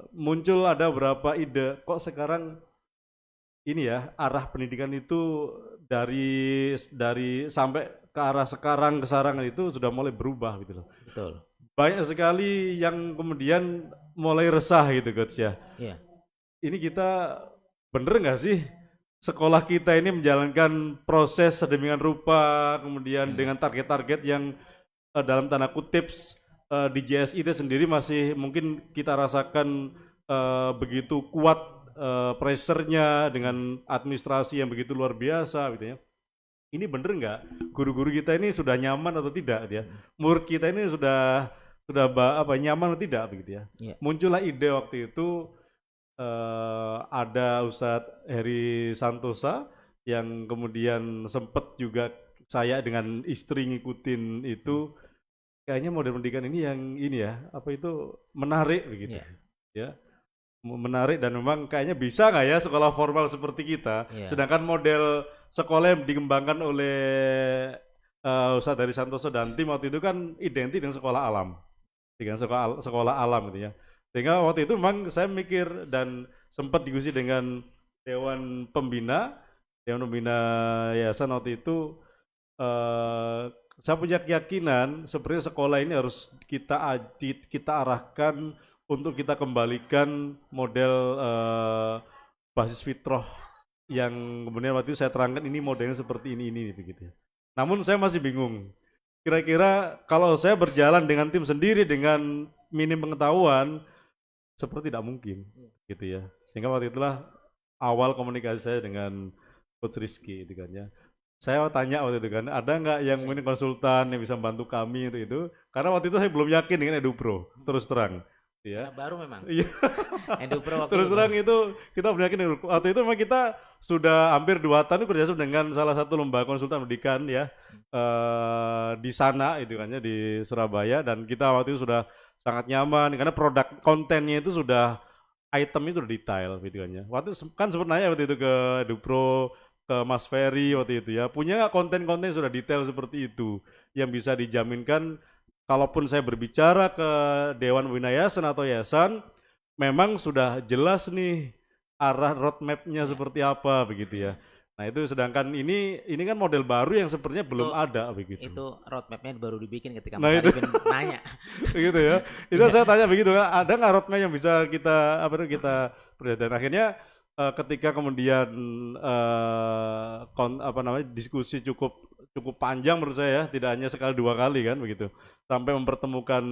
Muncul ada beberapa ide, kok sekarang ini ya arah pendidikan itu dari sampai ke arah sekarang itu sudah mulai berubah gitu loh. Betul. Banyak sekali yang kemudian mulai resah gitu Coach ya. Iya. Ini kita bener nggak sih sekolah kita ini menjalankan proses sedemikian rupa, kemudian dengan target-target yang dalam tanda kutip di JSI itu sendiri masih mungkin kita rasakan begitu kuat pressure-nya dengan administrasi yang begitu luar biasa gitu ya. Ini bener nggak guru-guru kita ini sudah nyaman atau tidak ya? Murid kita ini sudah nyaman atau tidak begitu ya? Muncullah ide waktu itu, ada Ustadz Heri Santosa yang kemudian sempat juga saya dengan istri ngikutin itu, kayaknya model pendidikan ini yang ini ya menarik begitu ya, menarik dan memang kayaknya bisa nggak ya sekolah formal seperti kita, sedangkan model sekolah yang dikembangkan oleh Ustadz Heri Santosa dan tim waktu itu kan identik dengan sekolah alam, sekolah alam gitu ya. Sehingga waktu itu memang saya mikir dan sempat diskusi dengan Dewan Pembina Yayasan waktu itu, saya punya keyakinan sebenarnya sekolah ini harus kita arahkan untuk kita kembalikan model basis fitrah yang kemudian waktu itu saya terangkan ini modelnya seperti ini begitu. Namun saya masih bingung. Kira-kira kalau saya berjalan dengan tim sendiri dengan minim pengetahuan, seperti tidak mungkin gitu ya. Sehingga waktu itulah awal komunikasi saya dengan Coach Rizky gitu kan ya. Saya tanya waktu itu kan, ada nggak yang mungkin konsultan yang bisa membantu kami untuk itu? Karena waktu itu saya belum yakin dengan EduPro, terus terang. Ya. Baru memang. Iya. EduPro waktu terus terang itu kita belum yakin. Waktu itu memang kita sudah hampir 2 tahun kerjasama dengan salah satu lembaga konsultan pendidikan ya, di sana itu kan ya, di Surabaya, dan kita waktu itu sudah sangat nyaman karena produk kontennya itu sudah, itemnya sudah detail gitu kan ya. Waktu kan sempat nanya waktu itu ke EduPro, ke Mas Ferry waktu itu ya, punya nggak konten-konten sudah detail seperti itu yang bisa dijaminkan kalaupun saya berbicara ke Dewan Pembina Yayasan atau yayasan, memang sudah jelas nih arah roadmap-nya seperti apa begitu ya. Nah itu sedangkan ini kan model baru yang sepertinya belum ada begitu. Itu roadmap-nya baru dibikin ketika Mas Arifin nanya. Begitu ya. Itu saya tanya begitu, ada nggak roadmap yang bisa kita dan akhirnya ketika kemudian diskusi cukup panjang menurut saya ya, tidak hanya sekali 2 kali kan begitu, sampai mempertemukan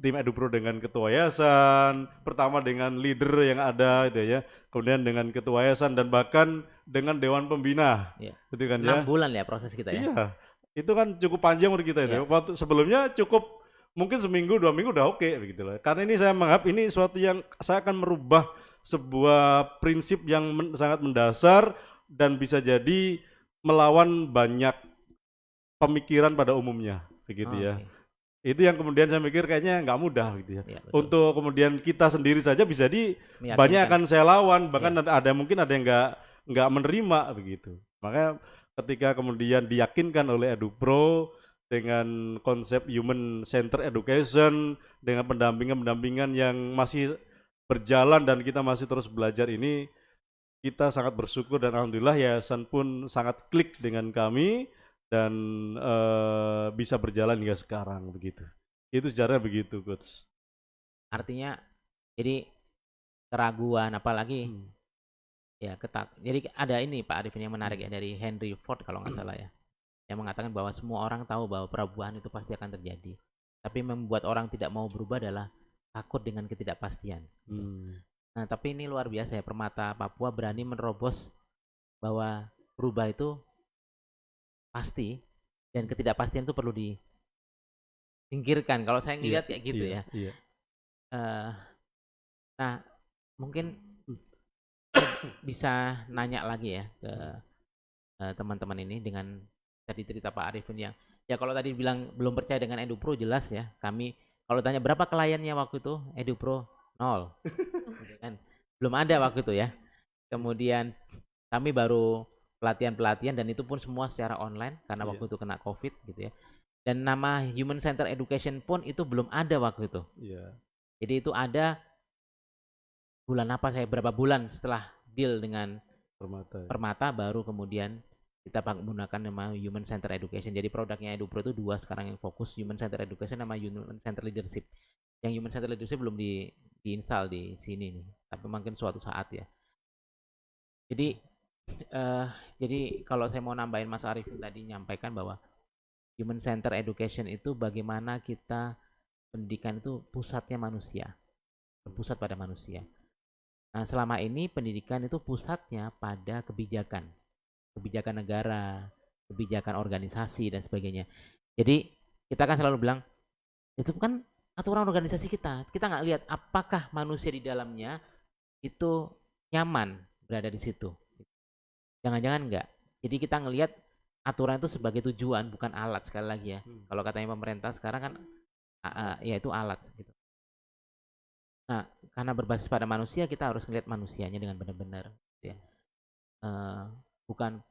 tim EduPro dengan ketua yayasan, pertama dengan leader yang ada gitu ya, kemudian dengan ketua yayasan dan bahkan dengan Dewan Pembina. Gitu kan 6 bulan ya proses kita ya. Iya. Itu kan cukup panjang menurut kita itu. Waktu sebelumnya cukup mungkin seminggu 2 minggu udah oke begitu loh. Karena ini saya menganggap ini suatu yang saya akan merubah sebuah prinsip yang sangat mendasar dan bisa jadi melawan banyak pemikiran pada umumnya begitu ya. Itu yang kemudian saya mikir kayaknya nggak mudah gitu ya. Untuk kemudian kita sendiri saja bisa banyak akan saya lawan, bahkan mungkin ada yang nggak menerima begitu. Makanya ketika kemudian diyakinkan oleh EduPro dengan konsep human center education, dengan pendampingan yang masih berjalan dan kita masih terus belajar ini, kita sangat bersyukur dan alhamdulillah yayasan pun sangat klik dengan kami dan bisa berjalan hingga sekarang begitu. Itu sejarahnya begitu, Coach. Artinya jadi keraguan apalagi ya jadi ada ini Pak Arifin yang menarik ya dari Henry Ford kalau nggak salah ya, yang mengatakan bahwa semua orang tahu bahwa perubahan itu pasti akan terjadi, tapi membuat orang tidak mau berubah adalah takut dengan ketidakpastian. Nah tapi ini luar biasa ya, Permata Papua berani menerobos bahwa berubah itu pasti dan ketidakpastian itu perlu disingkirkan. Kalau saya ngelihat kayak gitu ya. Nah mungkin bisa nanya lagi ya ke teman-teman ini dengan tadi cerita Pak Arifin yang ya kalau tadi bilang belum percaya dengan EduPro, jelas ya kami Kalau tanya berapa kliennya waktu itu, EduPro 0. Gitu kan. Belum ada waktu itu ya. Kemudian kami baru pelatihan-pelatihan dan itu pun semua secara online karena waktu itu kena COVID gitu ya. Dan nama Human Center Education pun itu belum ada waktu itu. Iya. Jadi itu ada bulan apa saya berapa bulan setelah deal dengan Permata. Permata baru kemudian kita menggunakan nama Human Center Education. Jadi produknya EduPro itu 2 sekarang yang fokus, Human Center Education sama Human Center Leadership. Yang Human Center Leadership belum diinstal di sini nih, tapi mungkin suatu saat ya. Jadi kalau saya mau nambahin Mas Arif tadi nyampaikan bahwa Human Center Education itu bagaimana kita pendidikan itu pusatnya manusia, berpusat pada manusia. Nah, selama ini pendidikan itu pusatnya pada kebijakan negara, kebijakan organisasi dan sebagainya. Jadi kita kan selalu bilang itu kan aturan organisasi kita nggak lihat apakah manusia di dalamnya itu nyaman berada di situ. Jangan-jangan enggak. Jadi kita ngelihat aturan itu sebagai tujuan bukan alat sekali lagi ya. Kalau katanya pemerintah sekarang kan ya itu alat gitu. Nah, karena berbasis pada manusia kita harus melihat manusianya dengan benar-benar ya. Bukan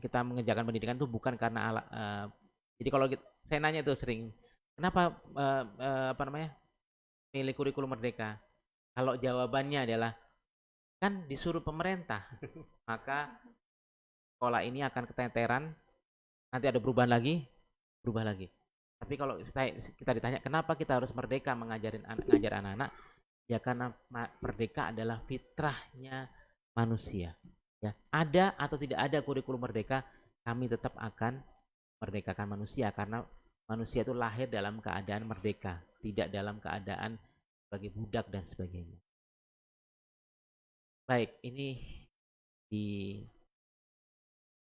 kita mengerjakan pendidikan itu bukan karena alat. Jadi kalau saya nanya itu sering, kenapa milih kurikulum merdeka? Kalau jawabannya adalah kan disuruh pemerintah, maka sekolah ini akan keteteran, nanti ada berubah lagi. Tapi kalau kita ditanya kenapa kita harus merdeka mengajar anak-anak, ya karena merdeka adalah fitrahnya manusia. Ya, ada atau tidak ada kurikulum merdeka, kami tetap akan merdekakan manusia karena manusia itu lahir dalam keadaan merdeka, tidak dalam keadaan sebagai budak dan sebagainya. Baik, ini di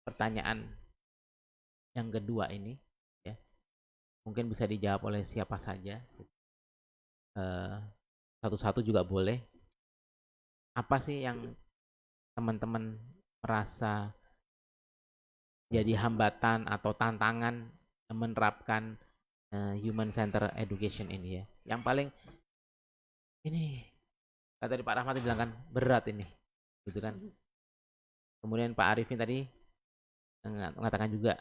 pertanyaan yang kedua ini ya. Mungkin bisa dijawab oleh siapa saja. Satu-satu juga boleh. Apa sih yang teman-teman merasa jadi hambatan atau tantangan menerapkan Human Center Education ini ya? Yang paling ini kata tadi Pak Rahmat bilang kan berat ini, gitu kan? Kemudian Pak Arifin tadi mengatakan juga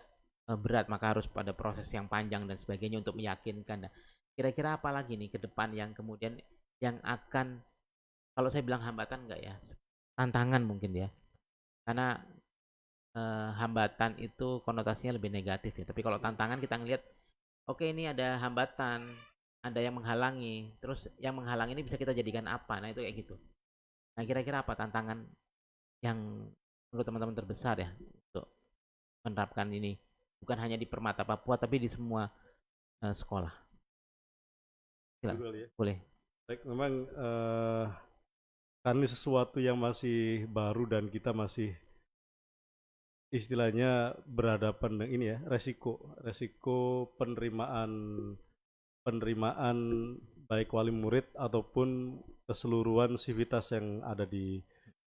berat, maka harus pada proses yang panjang dan sebagainya untuk meyakinkan. Nah, kira-kira apa lagi nih ke depan yang kemudian yang akan, kalau saya bilang hambatan enggak ya, tantangan mungkin ya, karena hambatan itu konotasinya lebih negatif ya. Tapi kalau tantangan kita ngelihat, oke, ini ada hambatan, ada yang menghalangi, terus yang menghalangi ini bisa kita jadikan apa? Nah itu kayak gitu. Nah kira-kira apa tantangan yang menurut teman-teman terbesar ya untuk menerapkan ini, bukan hanya di Permata Papua tapi di semua sekolah? Silakan. Boleh. Baik, memang karena ini sesuatu yang masih baru dan kita masih istilahnya berhadapan dengan ini ya, resiko penerimaan baik wali murid ataupun keseluruhan sivitas yang ada di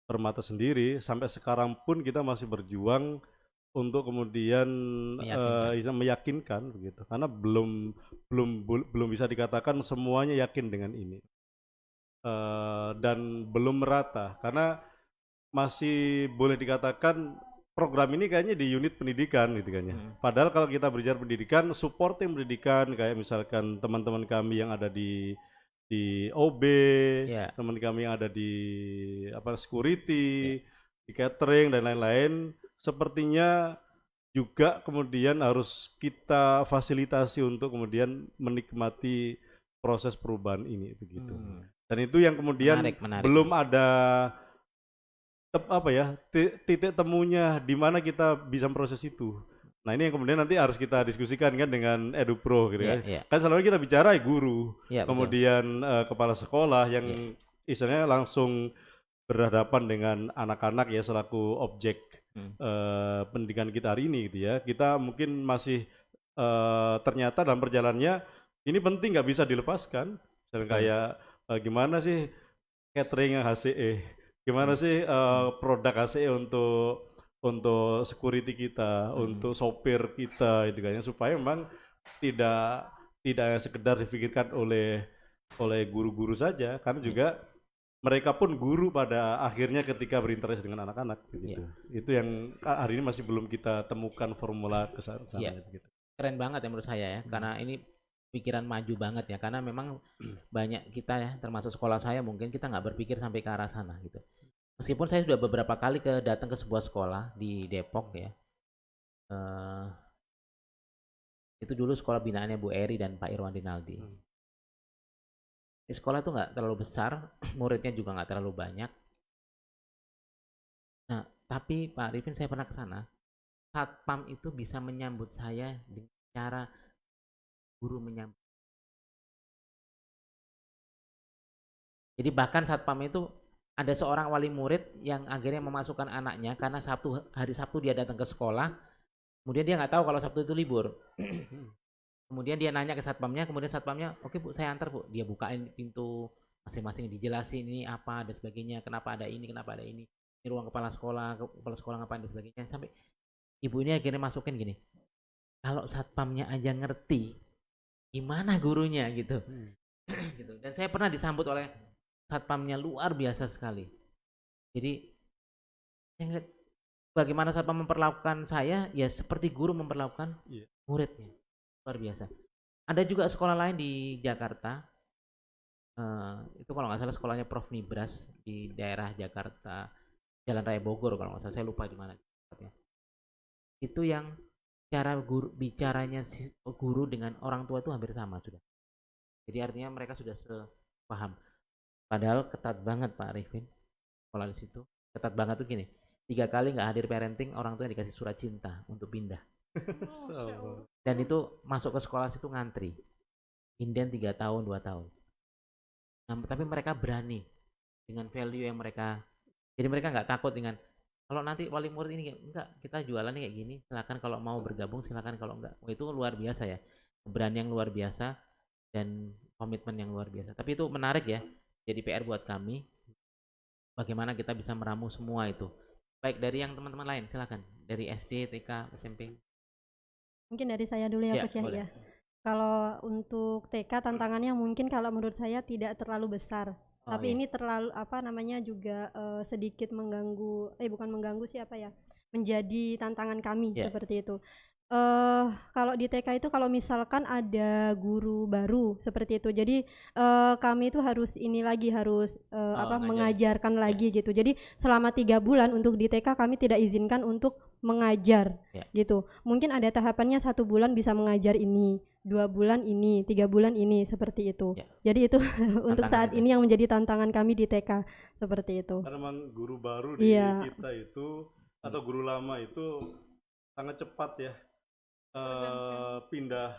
Permata sendiri. Sampai sekarang pun kita masih berjuang untuk kemudian meyakinkan begitu, karena belum bisa dikatakan semuanya yakin dengan ini, dan belum merata, karena masih boleh dikatakan program ini kayaknya di unit pendidikan gitu kan ya. Padahal kalau kita berbicara pendidikan, supporting pendidikan kayak misalkan teman-teman kami yang ada di OB, teman kami yang ada di security, di catering dan lain-lain, sepertinya juga kemudian harus kita fasilitasi untuk kemudian menikmati proses perubahan ini begitu. Dan itu yang kemudian menarik. Belum ada titik temunya di mana kita bisa proses itu. Nah ini yang kemudian nanti harus kita diskusikan kan dengan EduPro gitu kan. Kan selalu kita bicara guru, kemudian kepala sekolah yang istilahnya langsung berhadapan dengan anak-anak ya selaku objek pendidikan kita hari ini gitu ya. Kita mungkin masih ternyata dalam perjalanannya ini penting, nggak bisa dilepaskan. Misalnya kayak gimana sih catering yang HCE, gimana sih produk HCE untuk security kita, untuk sopir kita gitu kan, supaya memang tidak tidak sekedar dipikirkan oleh guru-guru saja, karena juga mereka pun guru pada akhirnya ketika berinteraksi dengan anak-anak gitu. Itu yang hari ini masih belum kita temukan formula ke sana gitu. Keren banget ya menurut saya ya, karena ini pikiran maju banget ya, karena memang banyak kita ya, termasuk sekolah saya, mungkin kita nggak berpikir sampai ke arah sana gitu. Meskipun saya sudah beberapa kali datang ke sebuah sekolah di Depok ya, itu dulu sekolah binaannya Bu Eri dan Pak Irwan Dinaldi. Di sekolah itu nggak terlalu besar, muridnya juga nggak terlalu banyak. Nah, tapi Pak Arifin, saya pernah ke sana. Satpam itu bisa menyambut saya dengan cara guru menyambut. Jadi bahkan satpam itu ada seorang wali murid yang akhirnya memasukkan anaknya karena hari Sabtu dia datang ke sekolah, kemudian dia nggak tahu kalau Sabtu itu libur. Kemudian dia nanya ke satpamnya, kemudian satpamnya, oke Bu, saya antar Bu. Dia bukain pintu masing-masing, dijelasin ini apa dan sebagainya, kenapa ada ini ruang kepala sekolah ngapain dan sebagainya. Sampai ibu ini akhirnya masukin gini, kalau satpamnya aja ngerti, gimana gurunya gitu. Gitu. Dan saya pernah disambut oleh satpamnya luar biasa sekali. Jadi saya ngeliat bagaimana satpam memperlakukan saya, ya seperti guru memperlakukan muridnya. Luar biasa. Ada juga sekolah lain di Jakarta, itu kalau nggak salah sekolahnya Prof. Nibras di daerah Jakarta, Jalan Raya Bogor kalau nggak salah, saya lupa di mana. Itu yang cara bicaranya guru dengan orang tua itu hampir sama sudah. Jadi artinya mereka sudah sepaham. Padahal ketat banget Pak Arifin, sekolah di situ ketat banget tuh gini. 3 kali nggak hadir parenting, orang tua dikasih surat cinta untuk pindah. Dan itu masuk ke sekolah situ ngantri, inden 3 tahun 2 tahun. Nah, tapi mereka berani dengan value yang mereka, jadi mereka nggak takut dengan kalau nanti wali murid ini enggak, kita jualannya kayak gini, silakan kalau mau bergabung, silakan kalau enggak. Itu luar biasa ya, keberanian yang luar biasa dan komitmen yang luar biasa. Tapi itu menarik ya, jadi PR buat kami bagaimana kita bisa meramu semua itu. Baik dari yang teman-teman lain, silakan dari SD, TK, SMP. Mungkin dari saya dulu ya Coach ya. Kalau untuk TK tantangannya mungkin kalau menurut saya tidak terlalu besar. Tapi ini terlalu juga sedikit mengganggu, bukan mengganggu sih menjadi tantangan kami seperti itu. Kalau di TK itu kalau misalkan ada guru baru seperti itu, jadi kami itu harus mengajarkan lagi gitu. Jadi selama 3 bulan untuk di TK kami tidak izinkan untuk mengajar gitu. Mungkin ada tahapannya 1 bulan bisa mengajar ini, 2 bulan ini, 3 bulan ini, seperti itu. Jadi itu untuk saat ini yang menjadi tantangan kami di TK seperti itu. Karena memang guru baru di kita itu atau guru lama itu sangat cepat ya pindah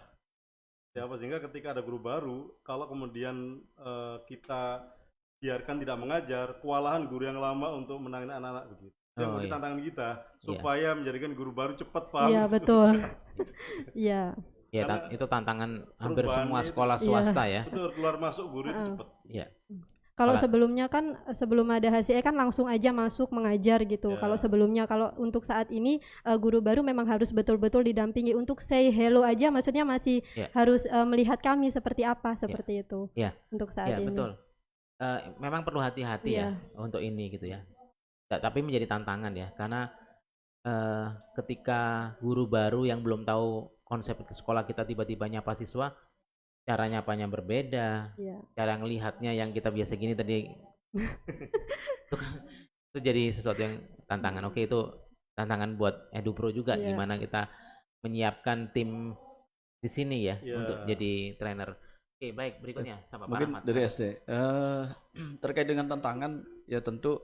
sehingga ketika ada guru baru, kalau kemudian kita biarkan tidak mengajar, kewalahan guru yang lama untuk menangani anak-anak begitu. Yang menjadi tantangan kita supaya menjadikan guru baru cepat paham. Iya betul. Iya. Ya, itu tantangan hampir semua sekolah swasta ya. Betul, keluar masuk guru itu cepat. Iya. Kalau sebelumnya kan sebelum ada HCE kan langsung aja masuk mengajar gitu. Kalau sebelumnya, kalau untuk saat ini guru baru memang harus betul-betul didampingi untuk say hello aja, maksudnya masih harus melihat kami seperti apa seperti itu. Untuk saat ini. Betul. Memang perlu hati-hati ya untuk ini gitu ya. Tapi menjadi tantangan ya, karena ketika guru baru yang belum tahu konsep sekolah kita tiba-tiba nyapa siswa, cara nyapanya berbeda, cara ngelihatnya yang kita biasa gini tadi itu jadi sesuatu yang tantangan. Oke, itu tantangan buat EduPro juga, gimana kita menyiapkan tim di sini ya untuk jadi trainer. Oke, baik, berikutnya sama mungkin Pak Rahmat. dari SD terkait dengan tantangan ya tentu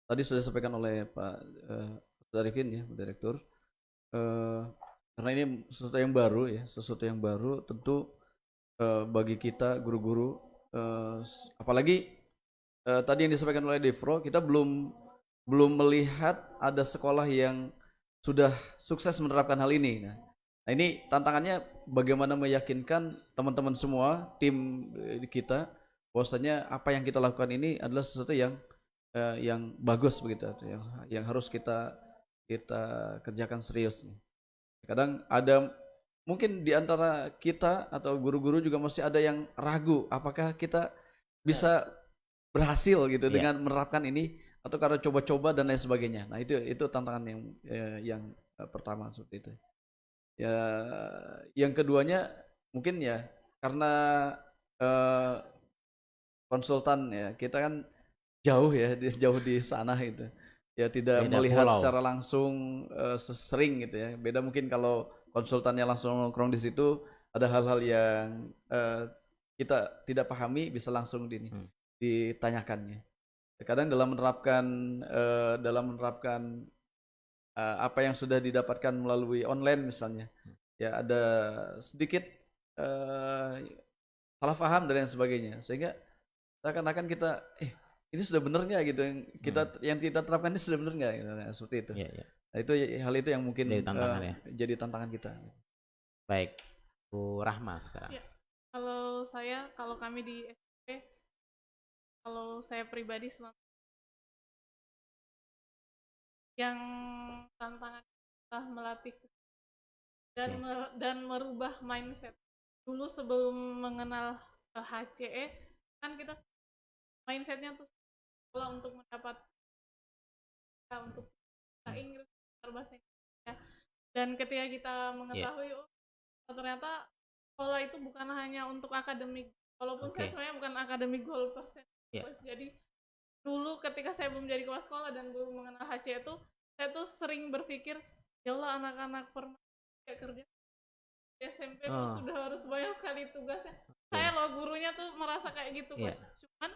tadi sudah disampaikan oleh Pak Arifin ya, Direktur, karena ini sesuatu yang baru tentu bagi kita guru-guru, apalagi tadi yang disampaikan oleh Devro, kita belum melihat ada sekolah yang sudah sukses menerapkan hal ini. Nah, ini tantangannya bagaimana meyakinkan teman-teman semua tim kita bahwasanya apa yang kita lakukan ini adalah sesuatu yang bagus begitu, yang harus kita kerjakan serius. Kadang ada mungkin di antara kita atau guru-guru juga masih ada yang ragu apakah kita bisa berhasil gitu Iya. dengan menerapkan ini atau karena coba-coba dan lain sebagainya. Nah, itu tantangan yang pertama seperti itu. Ya, yang keduanya mungkin ya karena eh, konsultan ya kita kan jauh ya, jauh di sana gitu. Ya tidak Beda melihat pulau. secara langsung sesering gitu ya. Beda mungkin kalau konsultannya langsung nongkrong di situ ada hal-hal yang kita tidak pahami bisa langsung ditanyakannya. Kadang dalam menerapkan apa yang sudah didapatkan melalui online misalnya, ya ada sedikit salah paham dan lain sebagainya, sehingga seakan-akan kita ini sudah benar nggak gitu yang kita terapkan ini sudah benar nggak gitu. Nah, seperti itu. Iya, iya. Nah, itu hal itu yang mungkin Jadi tantangan ya. jadi tantangan kita. Baik, Bu Rahma sekarang. Iya. Kalau kami di SMP, kalau saya pribadi selama yang tantangan adalah melatih dan merubah mindset. Dulu sebelum mengenal HCE kan kita mindsetnya tuh sekolah untuk mendapat untuk bahasa Inggris, bahasa Inggris ya. Dan ketika kita mengetahui ternyata sekolah itu bukan hanya untuk akademik, walaupun saya sebenarnya bukan akademik goal persen. Jadi dulu ketika saya belum jadi kepala sekolah dan belum mengenal HC itu, saya tuh sering berpikir, ya Allah anak-anak kayak kerja di SMP sudah harus banyak sekali tugasnya. Saya loh gurunya tuh merasa kayak gitu, Coach. Cuman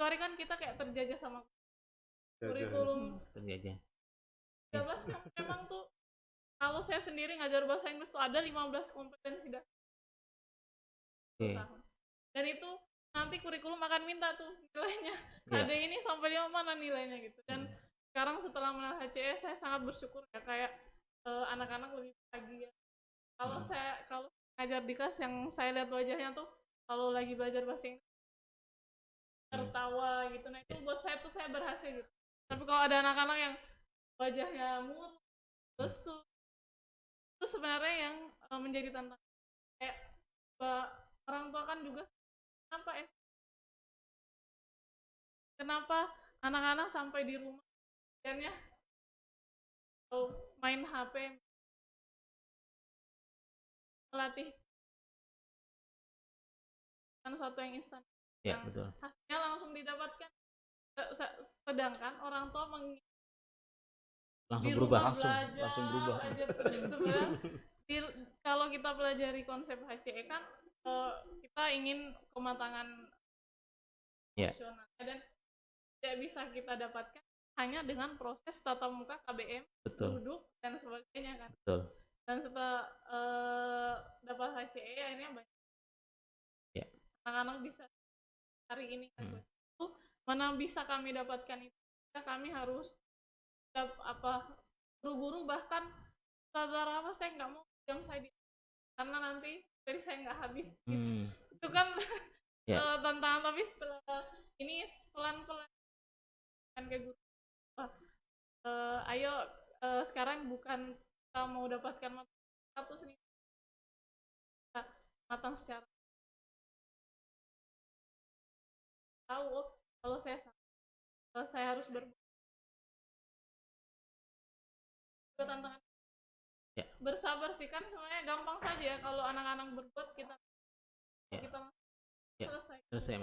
sorry kan kita kayak terjajah sama kurikulum Terjajah. 13 kan memang tuh kalau saya sendiri ngajar bahasa Inggris tuh ada 15 kompetensi dasar. Dan itu nanti kurikulum akan minta tuh nilainya. KD ini sampai 5 mana nilainya gitu. Dan sekarang setelah mengenal HCE saya sangat bersyukur ya kayak anak-anak lebih bahagia. Kalau ngajar di kelas yang saya lihat wajahnya tuh kalau lagi belajar bahasa Inggris tertawa gitu. Nah itu buat saya tuh saya berhasil gitu. Tapi kalau ada anak-anak yang wajahnya murung, lesu, itu sebenarnya yang menjadi tantangan. Kayak orang tua kan juga kenapa anak-anak sampai di rumah dan ya main HP melatih kan suatu yang instan Betul. hasilnya langsung didapatkan, sedangkan orang tua Langsung berubah. Langsung berubah. Kalau kita pelajari konsep HCE kan kita ingin kematangan emosional dan tidak bisa kita dapatkan hanya dengan proses tatap muka KBM, duduk dan sebagainya kan. Betul. Dan setelah dapat HCE akhirnya banyak anak-anak bisa hari ini kan. Mana bisa kami dapatkan itu? Kami harus guru-guru bahkan sadar apa saya nggak mau jam saya karena nanti dari saya nggak habis gitu. Itu kan tantangan, tapi setelah ini pelan-pelan kan ke guru ayo sekarang bukan kita mau dapatkan satu sendiri, matang secara tahu kalau saya harus tantangan bersabar sih kan sebenarnya gampang saja ya kalau anak-anak berbuat kita selesai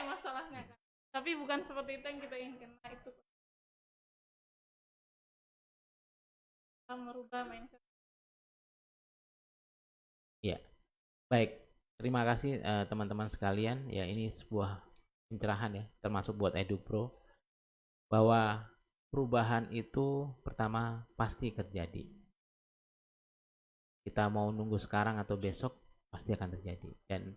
masalahnya kan, tapi bukan seperti itu yang kita inginkan. Nah itu kita merubah mindset. Baik, terima kasih teman-teman sekalian. Ya ini sebuah pencerahan ya, termasuk buat EduPro bahwa perubahan itu pertama pasti terjadi. Kita mau nunggu sekarang atau besok pasti akan terjadi. Dan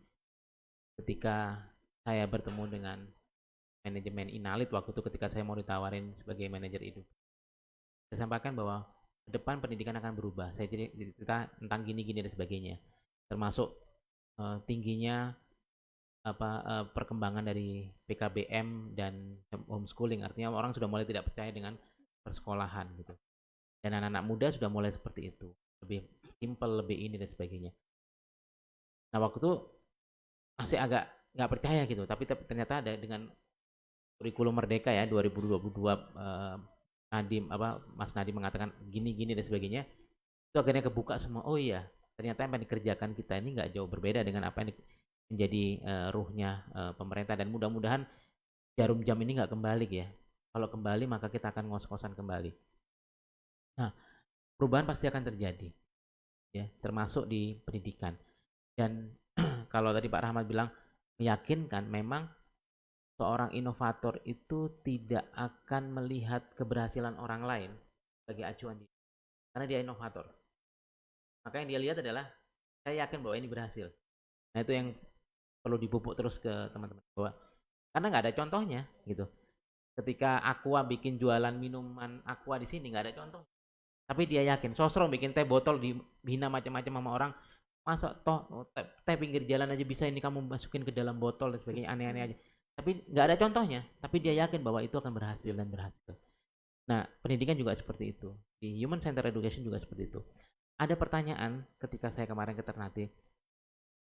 ketika saya bertemu dengan manajemen Inalit waktu itu ketika saya mau ditawarin sebagai manajer EduPro, saya sampaikan bahwa ke depan pendidikan akan berubah. Saya cerita tentang gini-gini dan sebagainya, termasuk tingginya perkembangan dari PKBM dan homeschooling, artinya orang sudah mulai tidak percaya dengan persekolahan gitu, dan anak-anak muda sudah mulai seperti itu. lebih simple, lebih ini dan sebagainya. Nah waktu itu masih agak nggak percaya gitu, tapi ternyata ada dengan kurikulum Merdeka ya 2022, Mas Nadiem mengatakan gini-gini dan sebagainya, itu akhirnya kebuka semua. Oh iya, ternyata apa yang dikerjakan kita ini nggak jauh berbeda dengan apa yang menjadi ruhnya pemerintah, dan mudah-mudahan jarum jam ini nggak kembali ya. Kalau kembali maka kita akan ngos-ngosan kembali. Nah, perubahan pasti akan terjadi ya, termasuk di pendidikan. Dan kalau tadi Pak Rahmat bilang meyakinkan, memang seorang inovator itu tidak akan melihat keberhasilan orang lain sebagai acuan dia, karena dia inovator. Maka yang dia lihat adalah, saya yakin bahwa ini berhasil. Nah itu yang perlu dipupuk terus ke teman-teman, bahwa karena nggak ada contohnya gitu. Ketika Aqua bikin jualan minuman Aqua di sini nggak ada contoh, tapi dia yakin. Sosro bikin teh botol dihina macam-macam sama orang, masa toh teh pinggir jalan aja bisa ini kamu masukin ke dalam botol dan sebagainya, aneh-aneh aja. Tapi nggak ada contohnya, tapi dia yakin bahwa itu akan berhasil dan berhasil. Nah pendidikan juga seperti itu, di Human Center Education juga seperti itu. Ada pertanyaan ketika saya kemarin ke Ternate,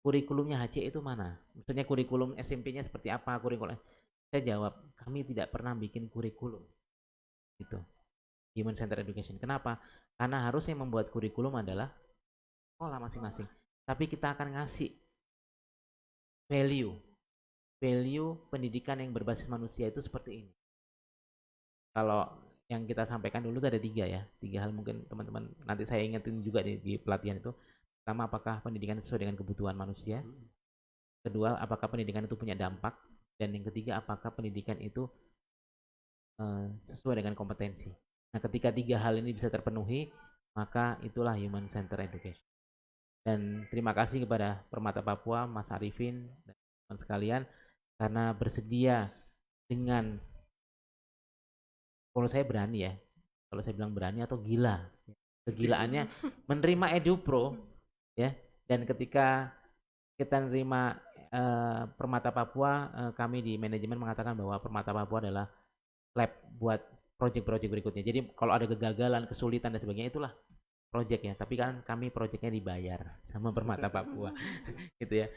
kurikulumnya HC itu mana? Maksudnya kurikulum SMP-nya seperti apa? Kurikulum, saya jawab, kami tidak pernah bikin kurikulum gitu, Human Center Education. Kenapa? Karena harusnya membuat kurikulum adalah sekolah masing-masing, tapi kita akan ngasih value pendidikan yang berbasis manusia itu seperti ini. Kalau yang kita sampaikan dulu ada 3 ya, 3 hal mungkin teman-teman nanti saya ingetin juga di pelatihan itu. Pertama, apakah pendidikan sesuai dengan kebutuhan manusia? Kedua, apakah pendidikan itu punya dampak? Dan yang ketiga, apakah pendidikan itu sesuai dengan kompetensi? Nah ketika 3 hal ini bisa terpenuhi, maka itulah Human Center Education. Dan terima kasih kepada Permata Papua, Mas Arifin dan teman sekalian, karena bersedia dengan, kalau saya berani ya, kalau saya bilang berani atau gila, kegilaannya menerima EduPro ya. Dan ketika kita menerima Permata Papua, kami di manajemen mengatakan bahwa Permata Papua adalah lab buat project-project berikutnya. Jadi kalau ada kegagalan, kesulitan dan sebagainya, itulah project ya. Tapi kan kami projectnya dibayar sama Permata Papua gitu ya.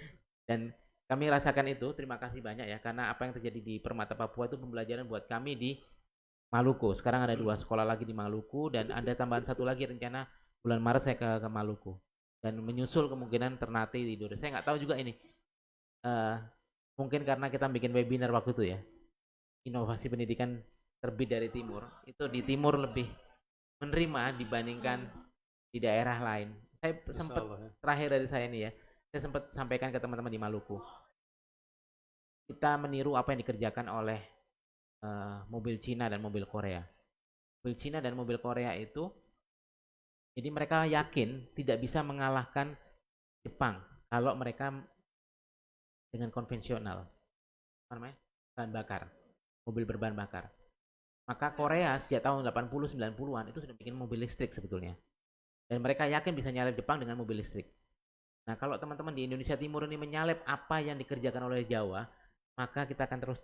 Dan kami rasakan itu, terima kasih banyak ya, karena apa yang terjadi di Permata Papua itu pembelajaran buat kami di Maluku. Sekarang ada 2 sekolah lagi di Maluku, dan ada tambahan 1 lagi rencana bulan Maret saya ke Maluku, dan menyusul kemungkinan Ternate di Indonesia. Saya nggak tahu juga ini, mungkin karena kita bikin webinar waktu itu ya, inovasi pendidikan terbit dari timur, itu di timur lebih menerima dibandingkan di daerah lain. Saya sempat, terakhir dari saya ini ya, saya sempat sampaikan ke teman-teman di Maluku, kita meniru apa yang dikerjakan oleh mobil Cina dan mobil Korea. Mobil Cina dan mobil Korea itu, jadi mereka yakin tidak bisa mengalahkan Jepang kalau mereka dengan konvensional, apa namanya, bahan bakar, mobil berbahan bakar. Maka Korea sejak tahun 80-90-an itu sudah bikin mobil listrik sebetulnya, dan mereka yakin bisa nyalip Jepang dengan mobil listrik. Nah kalau teman-teman di Indonesia Timur ini menyalip apa yang dikerjakan oleh Jawa, maka kita akan terus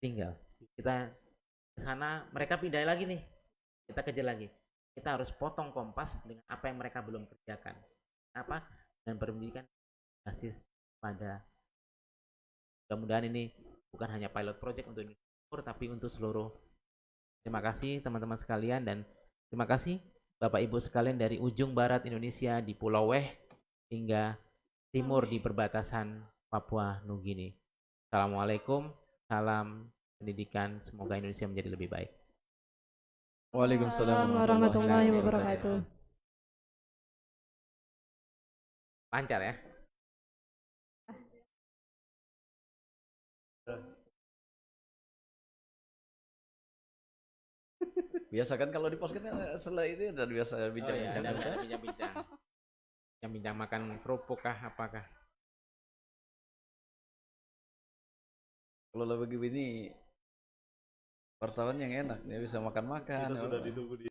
tinggal. Kita ke sana, mereka pindah lagi nih, kita kejar lagi. Kita harus potong kompas dengan apa yang mereka belum kerjakan. Apa? Dan pendidikan basis pada, mudah-mudahan ini bukan hanya pilot project untuk Indonesia Timur, tapi untuk seluruh. Terima kasih teman-teman sekalian, dan terima kasih Bapak Ibu sekalian dari ujung barat Indonesia di Pulau Weh hingga timur di perbatasan Papua Nugini. Assalamualaikum, salam pendidikan, semoga Indonesia menjadi lebih baik. Waalaikumsalam warahmatullahi wabarakatuh. Lancar ya? Biasa kan kalau di podcast kan setelah itu ada biasa bincang-bincang. Bincang-bincang. Bincang makan kerupuk kah, apakah? Kalau lebih begini wartawan yang enak, dia bisa makan-makan. Kita sudah ditunggu di